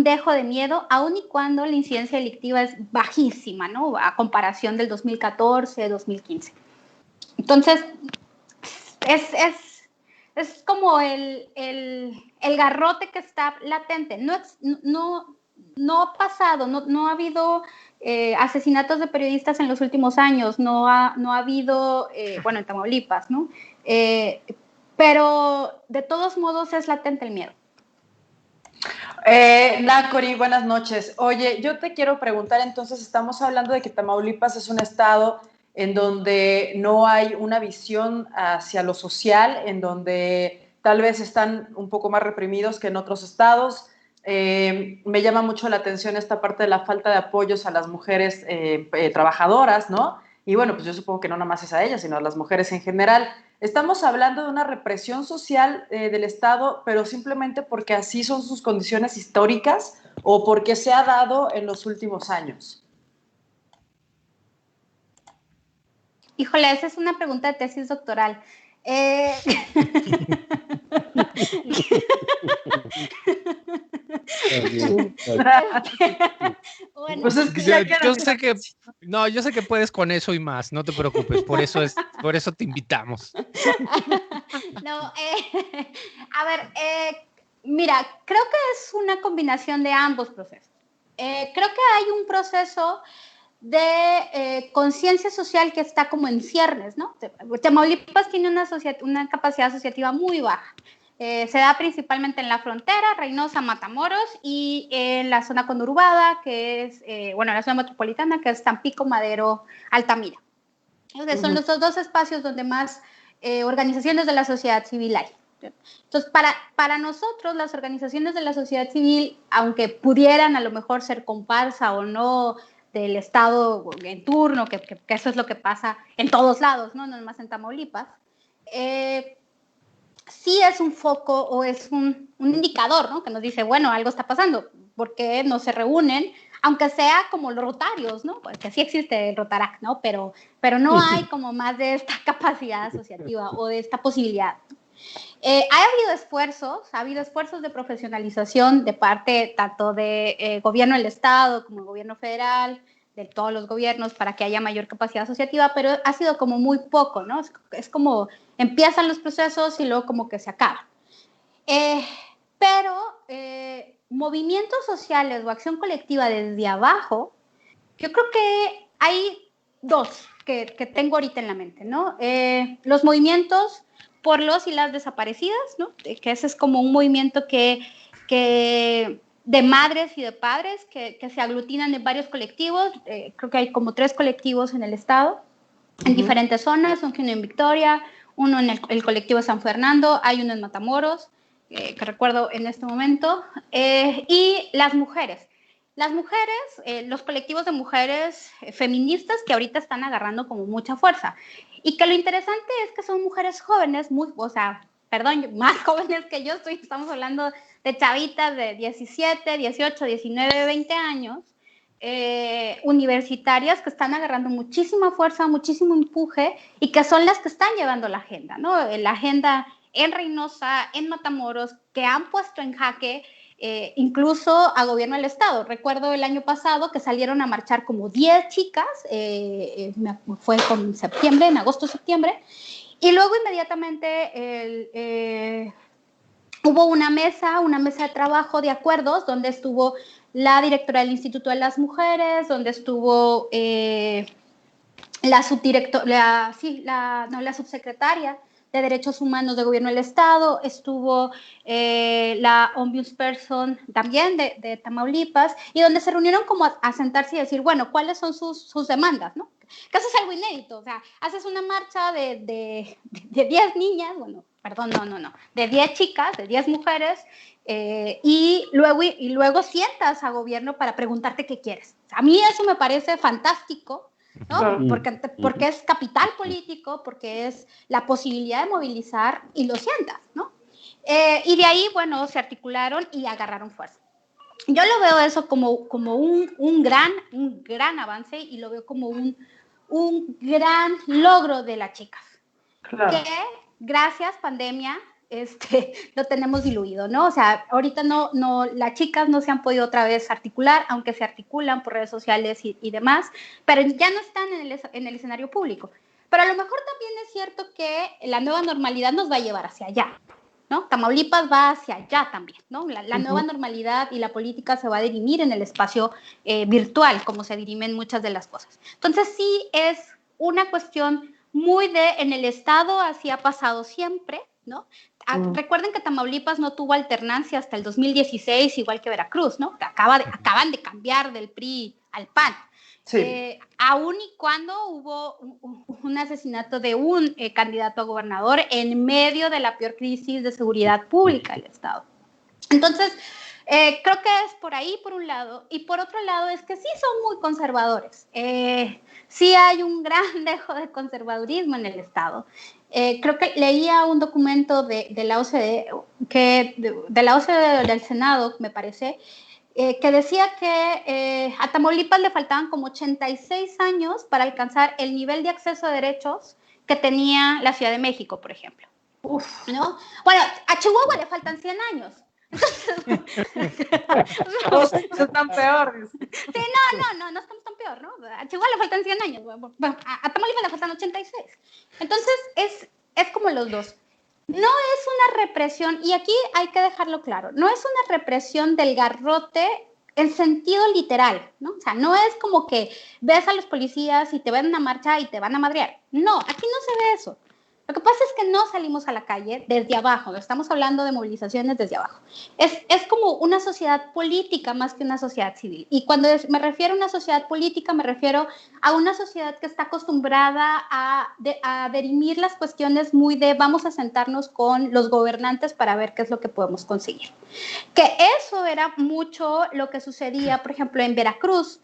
dejo de miedo, aun y cuando la incidencia delictiva es bajísima, ¿no? A comparación del 2014, 2015. Entonces, es como el garrote que está latente. No ha pasado, no ha habido asesinatos de periodistas en los últimos años, no ha habido, bueno, en Tamaulipas, ¿no? Pero de todos modos es latente el miedo. Nacori, buenas noches. Oye, yo te quiero preguntar, entonces estamos hablando de que Tamaulipas es un estado en donde no hay una visión hacia lo social, en donde tal vez están un poco más reprimidos que en otros estados. Me llama mucho la atención esta parte de la falta de apoyos a las mujeres trabajadoras, ¿no? Y bueno, pues yo supongo que no nada más es a ellas, sino a las mujeres en general. Estamos hablando de una represión social del Estado, pero simplemente porque así son sus condiciones históricas o porque se ha dado en los últimos años. Híjole, esa es una pregunta de tesis doctoral. Bueno, pues es que yo sé que puedes con eso y más, no te preocupes, por eso te invitamos. No, a ver, mira, creo que es una combinación de ambos procesos. Creo que hay un proceso de conciencia social que está como en ciernes, ¿no? Tamaulipas tiene una capacidad asociativa muy baja. Se da principalmente en la frontera, Reynosa, Matamoros, y en la zona conurbada, que es, la zona metropolitana, que es Tampico, Madero, Altamira. Entonces, son los dos espacios donde más organizaciones de la sociedad civil hay. Entonces, para nosotros, las organizaciones de la sociedad civil, aunque pudieran a lo mejor ser comparsa o no del Estado en turno, que eso es lo que pasa en todos lados, no más en Tamaulipas, sí es un foco o es un indicador, ¿no? Que nos dice, bueno, algo está pasando, porque no se reúnen, aunque sea como los rotarios, ¿no? Porque sí existe el Rotarac, ¿no? Pero no hay como más de esta capacidad asociativa o de esta posibilidad. Ha habido esfuerzos de profesionalización de parte tanto de gobierno del Estado como el gobierno federal, de todos los gobiernos, para que haya mayor capacidad asociativa, pero ha sido como muy poco, ¿no? Es como empiezan los procesos y luego como que se acaban. Pero movimientos sociales o acción colectiva desde abajo, yo creo que hay dos que tengo ahorita en la mente, ¿no? Los movimientos por los y las desaparecidas, ¿no? Que ese es como un movimiento que de madres y de padres que se aglutinan en varios colectivos. Creo que hay como 3 colectivos en el estado, en diferentes zonas, uno en Victoria, uno en el colectivo de San Fernando, hay uno en Matamoros, que recuerdo en este momento, y las mujeres. Las mujeres, los colectivos de mujeres feministas que ahorita están agarrando como mucha fuerza. Y que lo interesante es que son mujeres jóvenes, más jóvenes que yo, estamos hablando de chavitas de 17, 18, 19, 20 años, universitarias que están agarrando muchísima fuerza, muchísimo empuje y que son las que están llevando la agenda, ¿no? La agenda en Reynosa, en Matamoros, que han puesto en jaque incluso a gobierno del estado. Recuerdo el año pasado que salieron a marchar como 10 chicas, fue en agosto-septiembre, y luego inmediatamente hubo una mesa de trabajo de acuerdos donde estuvo la directora del Instituto de las Mujeres, donde estuvo la subsecretaria de Derechos Humanos de Gobierno del Estado, estuvo la ombudsperson también de Tamaulipas, y donde se reunieron como a sentarse y decir, bueno, ¿cuáles son sus demandas, no? Que eso es algo inédito, o sea, haces una marcha de 10 niñas, bueno, perdón, no, de 10 chicas, de 10 mujeres, y luego sientas a gobierno para preguntarte qué quieres. A mí eso me parece fantástico, ¿no? Porque es capital político, porque es la posibilidad de movilizar y lo sientas, ¿no? Y de ahí, bueno, se articularon y agarraron fuerza. Yo lo veo eso como un gran avance, y lo veo como un gran logro de las chicas. Claro. Que gracias pandemia lo tenemos diluido, ¿no? O sea, ahorita las chicas no se han podido otra vez articular, aunque se articulan por redes sociales y demás, pero ya no están en el escenario público. Pero a lo mejor también es cierto que la nueva normalidad nos va a llevar hacia allá, ¿no? Tamaulipas va hacia allá también, ¿no? La nueva normalidad y la política se va a dirimir en el espacio virtual, como se dirimen muchas de las cosas. Entonces sí es una cuestión muy en el Estado, así ha pasado siempre, ¿no? Recuerden que Tamaulipas no tuvo alternancia hasta el 2016, igual que Veracruz, ¿no? Que acaban de cambiar del PRI al PAN. Sí. Aún y cuando hubo un asesinato de un candidato a gobernador en medio de la peor crisis de seguridad pública del Estado. Entonces, creo que es por ahí, por un lado, y por otro lado es que sí son muy conservadores. Sí hay un gran dejo de conservadurismo en el Estado. Creo que leía un documento de la OCDE, de la OCDE del Senado, me parece, que decía que a Tamaulipas le faltaban como 86 años para alcanzar el nivel de acceso a derechos que tenía la Ciudad de México, por ejemplo. Uf, ¿no? Bueno, a Chihuahua le faltan 100 años. No están peor. Sí, no estamos tan peor, ¿no? A Chihuahua le faltan 100 años, bueno, a Tamaulipas le faltan 86. Entonces, es como los dos. No es una represión, y aquí hay que dejarlo claro, no es una represión del garrote en sentido literal, ¿no? O sea, no es como que ves a los policías y te ven en una marcha y te van a madrear. No, aquí no se ve eso. Lo que pasa es que no salimos a la calle desde abajo, estamos hablando de movilizaciones desde abajo. Es como una sociedad política más que una sociedad civil. Y cuando me refiero a una sociedad política, me refiero a una sociedad que está acostumbrada a dirimir las cuestiones muy de vamos a sentarnos con los gobernantes para ver qué es lo que podemos conseguir. Que eso era mucho lo que sucedía, por ejemplo, en Veracruz,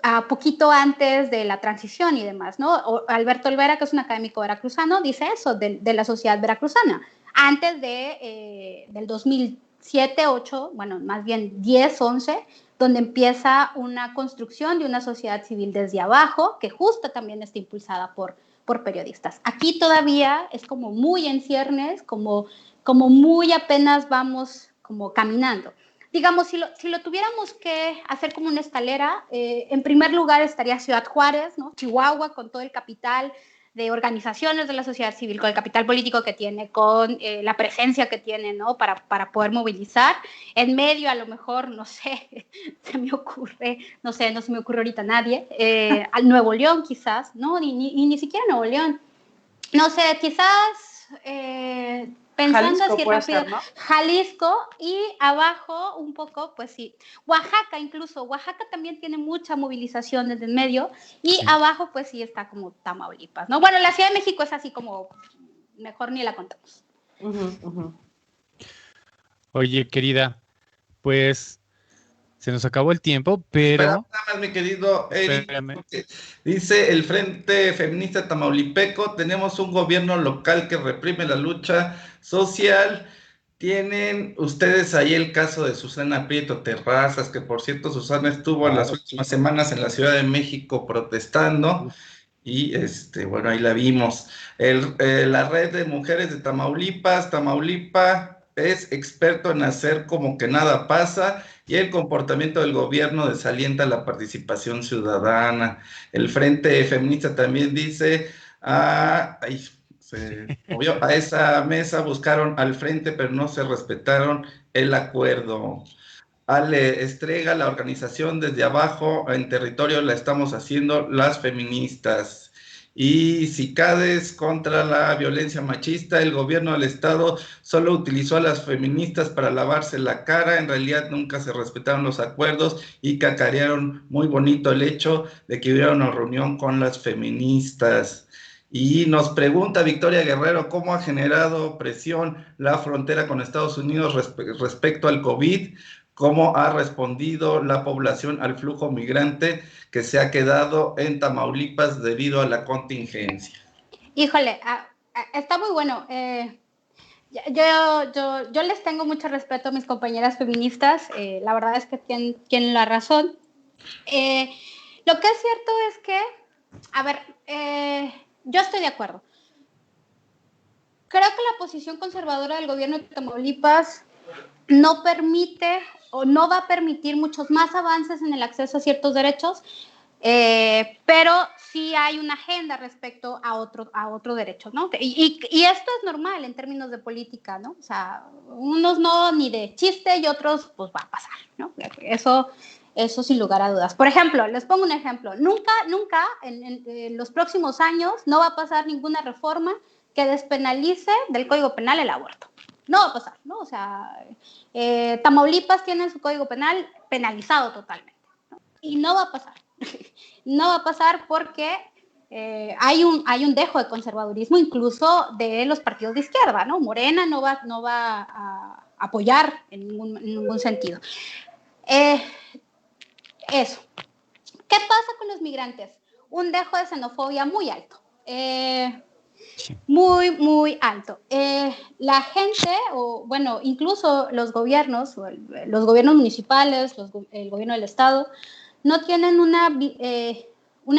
a poquito antes de la transición y demás, ¿no? Alberto Olvera, que es un académico veracruzano, dice eso de la sociedad veracruzana. Antes del 2007, 8, bueno, más bien 10, 11, donde empieza una construcción de una sociedad civil desde abajo, que justo también está impulsada por periodistas. Aquí todavía es como muy en ciernes, como muy apenas vamos como caminando. Digamos, si lo tuviéramos que hacer como una escalera, en primer lugar estaría Ciudad Juárez, ¿no? Chihuahua, con todo el capital de organizaciones de la sociedad civil, con el capital político que tiene, con la presencia que tiene, ¿no? Para poder movilizar. En medio, a lo mejor, no sé, no se me ocurre ahorita nadie, al Nuevo León quizás, ¿no? Ni siquiera Nuevo León. No sé, quizás... pensando Jalisco, así rápido, ser, ¿no? Jalisco, y abajo un poco, pues sí, Oaxaca incluso, Oaxaca también tiene mucha movilización desde el medio, y sí, abajo pues sí está como Tamaulipas, ¿no? Bueno, la Ciudad de México es así como, mejor ni la contamos. Oye, querida, pues se nos acabó el tiempo, pero... Nada más, mi querido Eric, dice el Frente Feminista Tamaulipeco, tenemos un gobierno local que reprime la lucha social. Tienen ustedes ahí el caso de Susana Prieto Terrazas, que por cierto Susana estuvo en las últimas semanas en la Ciudad de México protestando, y bueno, ahí la vimos. La red de mujeres de Tamaulipas es experto en hacer como que nada pasa, y el comportamiento del gobierno desalienta la participación ciudadana. El Frente Feminista también dice, se movió a esa mesa, buscaron al frente, pero no se respetaron el acuerdo. Ale Estrega, la organización desde abajo en territorio la estamos haciendo las feministas. Y CICADES contra la violencia machista, el gobierno del estado solo utilizó a las feministas para lavarse la cara, en realidad nunca se respetaron los acuerdos y cacarearon muy bonito el hecho de que hubiera una reunión con las feministas. Y nos pregunta Victoria Guerrero cómo ha generado presión la frontera con Estados Unidos respecto al COVID, cómo ha respondido la población al flujo migrante que se ha quedado en Tamaulipas debido a la contingencia. Híjole, está muy bueno. Yo les tengo mucho respeto a mis compañeras feministas. La verdad es que tienen la razón. Lo que es cierto es que, a ver, yo estoy de acuerdo. Creo que la posición conservadora del gobierno de Tamaulipas no permite o no va a permitir muchos más avances en el acceso a ciertos derechos, pero sí hay una agenda respecto a otro derecho, ¿no? Y esto es normal en términos de política, ¿no? O sea, unos no ni de chiste y otros pues va a pasar, ¿no? Eso sin lugar a dudas. Por ejemplo, les pongo un ejemplo. Nunca en los próximos años no va a pasar ninguna reforma que despenalice del Código Penal el aborto. No va a pasar, ¿no? O sea, Tamaulipas tiene su Código Penal penalizado totalmente, ¿no? Y no va a pasar. No va a pasar porque hay un dejo de conservadurismo incluso de los partidos de izquierda, ¿no? Morena no va a apoyar en ningún sentido. Eso. ¿Qué pasa con los migrantes? Un dejo de xenofobia muy alto. Muy, muy alto. La gente, o bueno, incluso los gobiernos municipales, el gobierno del estado, no tienen una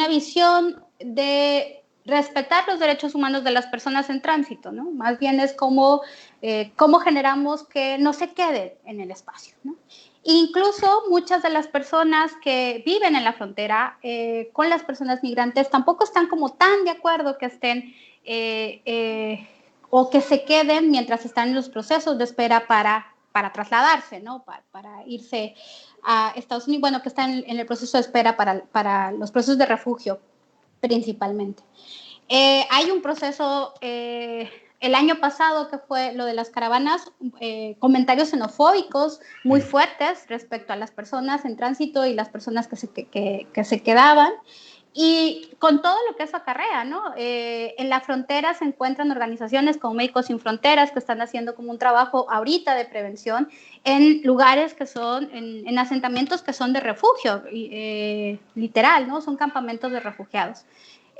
visión de respetar los derechos humanos de las personas en tránsito, ¿no? Más bien es cómo generamos que no se queden en el espacio, ¿no? Incluso muchas de las personas que viven en la frontera con las personas migrantes tampoco están como tan de acuerdo que estén o que se queden mientras están en los procesos de espera para trasladarse, ¿no? Para irse a Estados Unidos, bueno, que están en el proceso de espera para los procesos de refugio principalmente. Hay un proceso el año pasado que fue lo de las caravanas, comentarios xenofóbicos muy fuertes respecto a las personas en tránsito y las personas que se quedaban. Y con todo lo que eso acarrea, ¿no? En la frontera se encuentran organizaciones como Médicos Sin Fronteras que están haciendo como un trabajo ahorita de prevención en lugares que son, en asentamientos que son de refugio, literal, ¿no? Son campamentos de refugiados.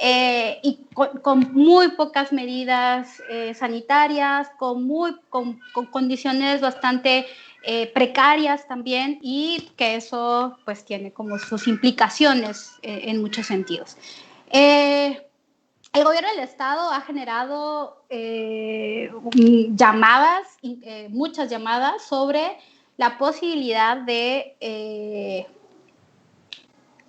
Y con muy pocas medidas sanitarias, con condiciones bastante precarias también, y que eso pues tiene como sus implicaciones en muchos sentidos. El gobierno del estado ha generado muchas llamadas sobre la posibilidad de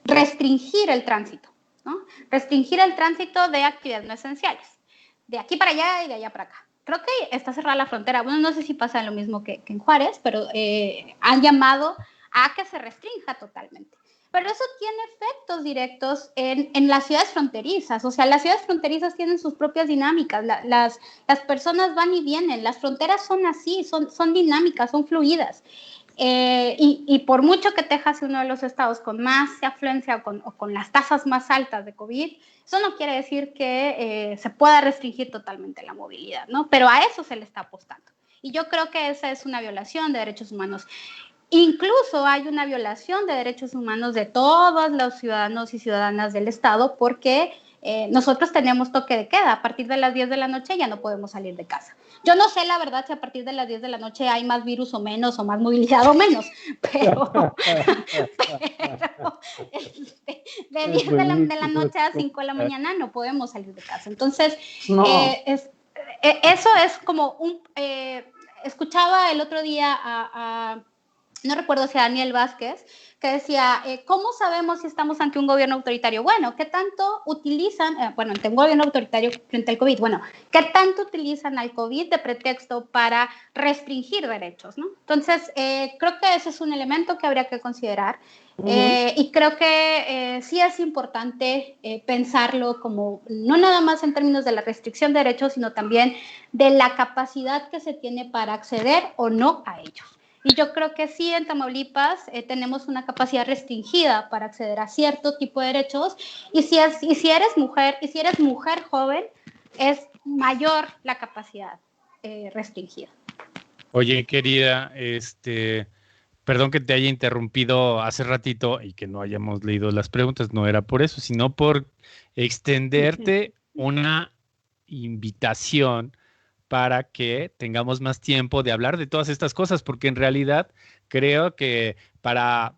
restringir el tránsito, ¿no? Restringir el tránsito de actividades no esenciales, de aquí para allá y de allá para acá. Creo que está cerrada la frontera. Bueno, no sé si pasa lo mismo que en Juárez, pero han llamado a que se restrinja totalmente. Pero eso tiene efectos directos en las ciudades fronterizas. O sea, las ciudades fronterizas tienen sus propias dinámicas. Las personas van y vienen. Las fronteras son así, son dinámicas, son fluidas. Y por mucho que Texas sea uno de los estados con más afluencia o con las tasas más altas de COVID, eso no quiere decir que se pueda restringir totalmente la movilidad, ¿no? Pero a eso se le está apostando. Y yo creo que esa es una violación de derechos humanos. Incluso hay una violación de derechos humanos de todos los ciudadanos y ciudadanas del estado porque nosotros tenemos toque de queda. A partir de las 10 de la noche ya no podemos salir de casa. Yo no sé la verdad si a partir de las 10 de la noche hay más virus o menos, o más movilidad o menos, pero de 10 de la noche a 5 de la mañana no podemos salir de casa. Entonces, no. Eso es como escuchaba el otro día a no recuerdo si Daniel Vázquez, que decía, ¿cómo sabemos si estamos ante un gobierno autoritario? Bueno, ¿qué tanto utilizan, ante un gobierno autoritario frente al COVID? Bueno, ¿qué tanto utilizan al COVID de pretexto para restringir derechos, ¿no? Entonces, creo que ese es un elemento que habría que considerar. Y creo que sí es importante pensarlo como, no nada más en términos de la restricción de derechos, sino también de la capacidad que se tiene para acceder o no a ellos. Y yo creo que sí, en Tamaulipas tenemos una capacidad restringida para acceder a cierto tipo de derechos, y si eres mujer joven, es mayor la capacidad restringida. Oye, querida, perdón que te haya interrumpido hace ratito y que no hayamos leído las preguntas, no era por eso, sino por extenderte una invitación para que tengamos más tiempo de hablar de todas estas cosas, porque en realidad creo que para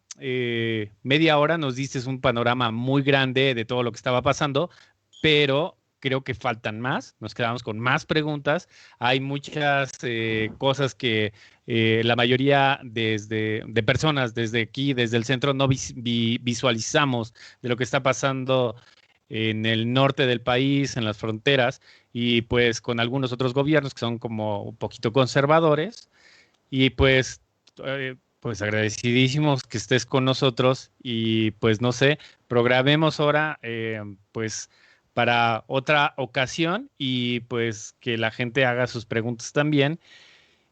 media hora nos diste un panorama muy grande de todo lo que estaba pasando, pero creo que faltan más, nos quedamos con más preguntas, hay muchas cosas que la mayoría de personas desde aquí, desde el centro, no visualizamos de lo que está pasando en el norte del país, en las fronteras, y pues con algunos otros gobiernos que son como un poquito conservadores, y pues agradecidísimos que estés con nosotros, y pues no sé, programemos ahora pues para otra ocasión, y pues que la gente haga sus preguntas también,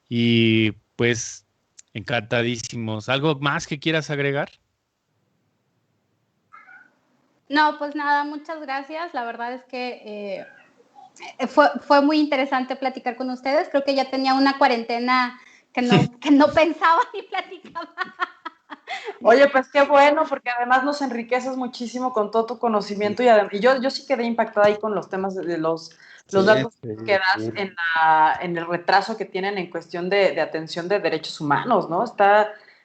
y pues encantadísimos. ¿Algo más que quieras agregar? No, pues nada, muchas gracias. La verdad es que fue muy interesante platicar con ustedes. Creo que ya tenía una cuarentena que no pensaba ni platicaba. Oye, pues qué bueno, porque además nos enriqueces muchísimo con todo tu conocimiento, y yo sí quedé impactada ahí con los temas de los datos que das en el retraso que tienen en cuestión de atención de derechos humanos, ¿no?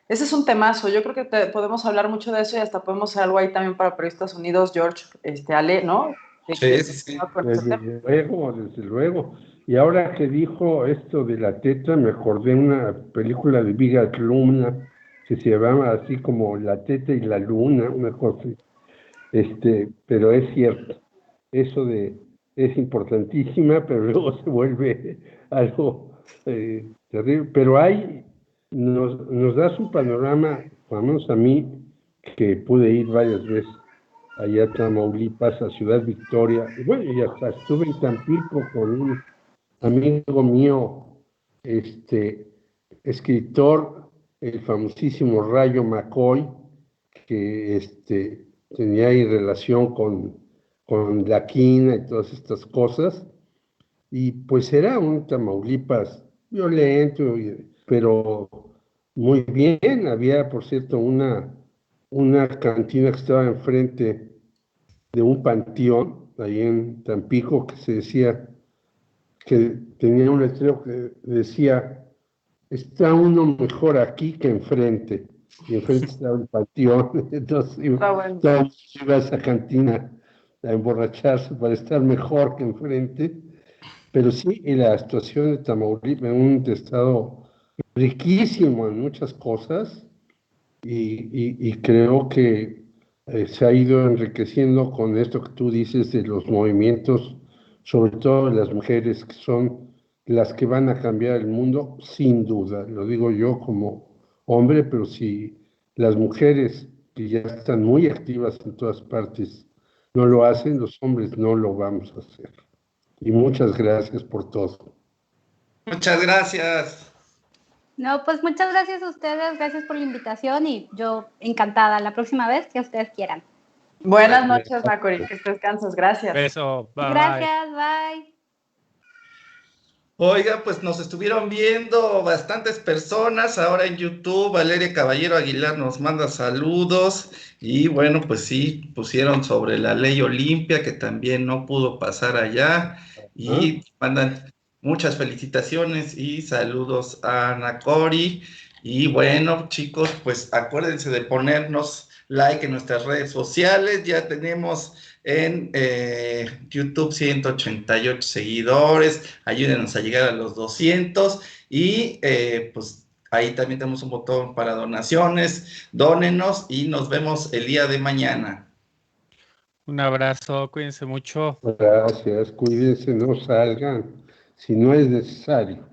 Ese es un temazo. Yo creo que podemos hablar mucho de eso, y hasta podemos hacer algo ahí también para Periodistas Unidos, George, Ale, ¿no? Sí. Desde luego, desde luego. Y ahora que dijo esto de la teta, me acordé de una película de Vigas Luna que se llamaba así como La teta y la luna, una cosa. Pero es cierto, eso es importantísima, pero luego se vuelve algo terrible. Pero nos das un panorama, por lo menos a mí, que pude ir varias veces allá a Tamaulipas, a Ciudad Victoria, y bueno, y hasta estuve en Tampico con un amigo mío, escritor, el famosísimo Rayo McCoy, que tenía ahí relación con la quina y todas estas cosas, y pues era un Tamaulipas violento, pero muy bien. Había, por cierto, una cantina que estaba enfrente de un panteón, ahí en Tampico, que se decía, que tenía un letrero que decía, está uno mejor aquí que enfrente, y enfrente estaba el panteón. Entonces iba a esa cantina a emborracharse para estar mejor que enfrente. Pero sí, y la situación de Tamaulipas, un estado riquísimo en muchas cosas, y creo que se ha ido enriqueciendo con esto que tú dices de los movimientos, sobre todo de las mujeres, que son las que van a cambiar el mundo, sin duda. Lo digo yo como hombre, pero si las mujeres, que ya están muy activas en todas partes, no lo hacen, los hombres no lo vamos a hacer. Y muchas gracias por todo. Muchas gracias. No, pues muchas gracias a ustedes, gracias por la invitación, y yo encantada la próxima vez que ustedes quieran. Buenas noches, Macori, que descanses, gracias. Beso, bye. Gracias, bye. Oiga, pues nos estuvieron viendo bastantes personas ahora en YouTube. Valeria Caballero Aguilar nos manda saludos, y bueno, pues sí, pusieron sobre la ley Olimpia, que también no pudo pasar allá, y mandan muchas felicitaciones y saludos a Ana Cori. Y bueno, chicos, pues acuérdense de ponernos like en nuestras redes sociales. Ya tenemos en YouTube 188 seguidores. Ayúdenos a llegar a los 200, y pues Ahí también tenemos un botón para donaciones. Dónenos y nos vemos el día de mañana. Un abrazo, cuídense mucho. Gracias, cuídense, no salgan si no es necesario.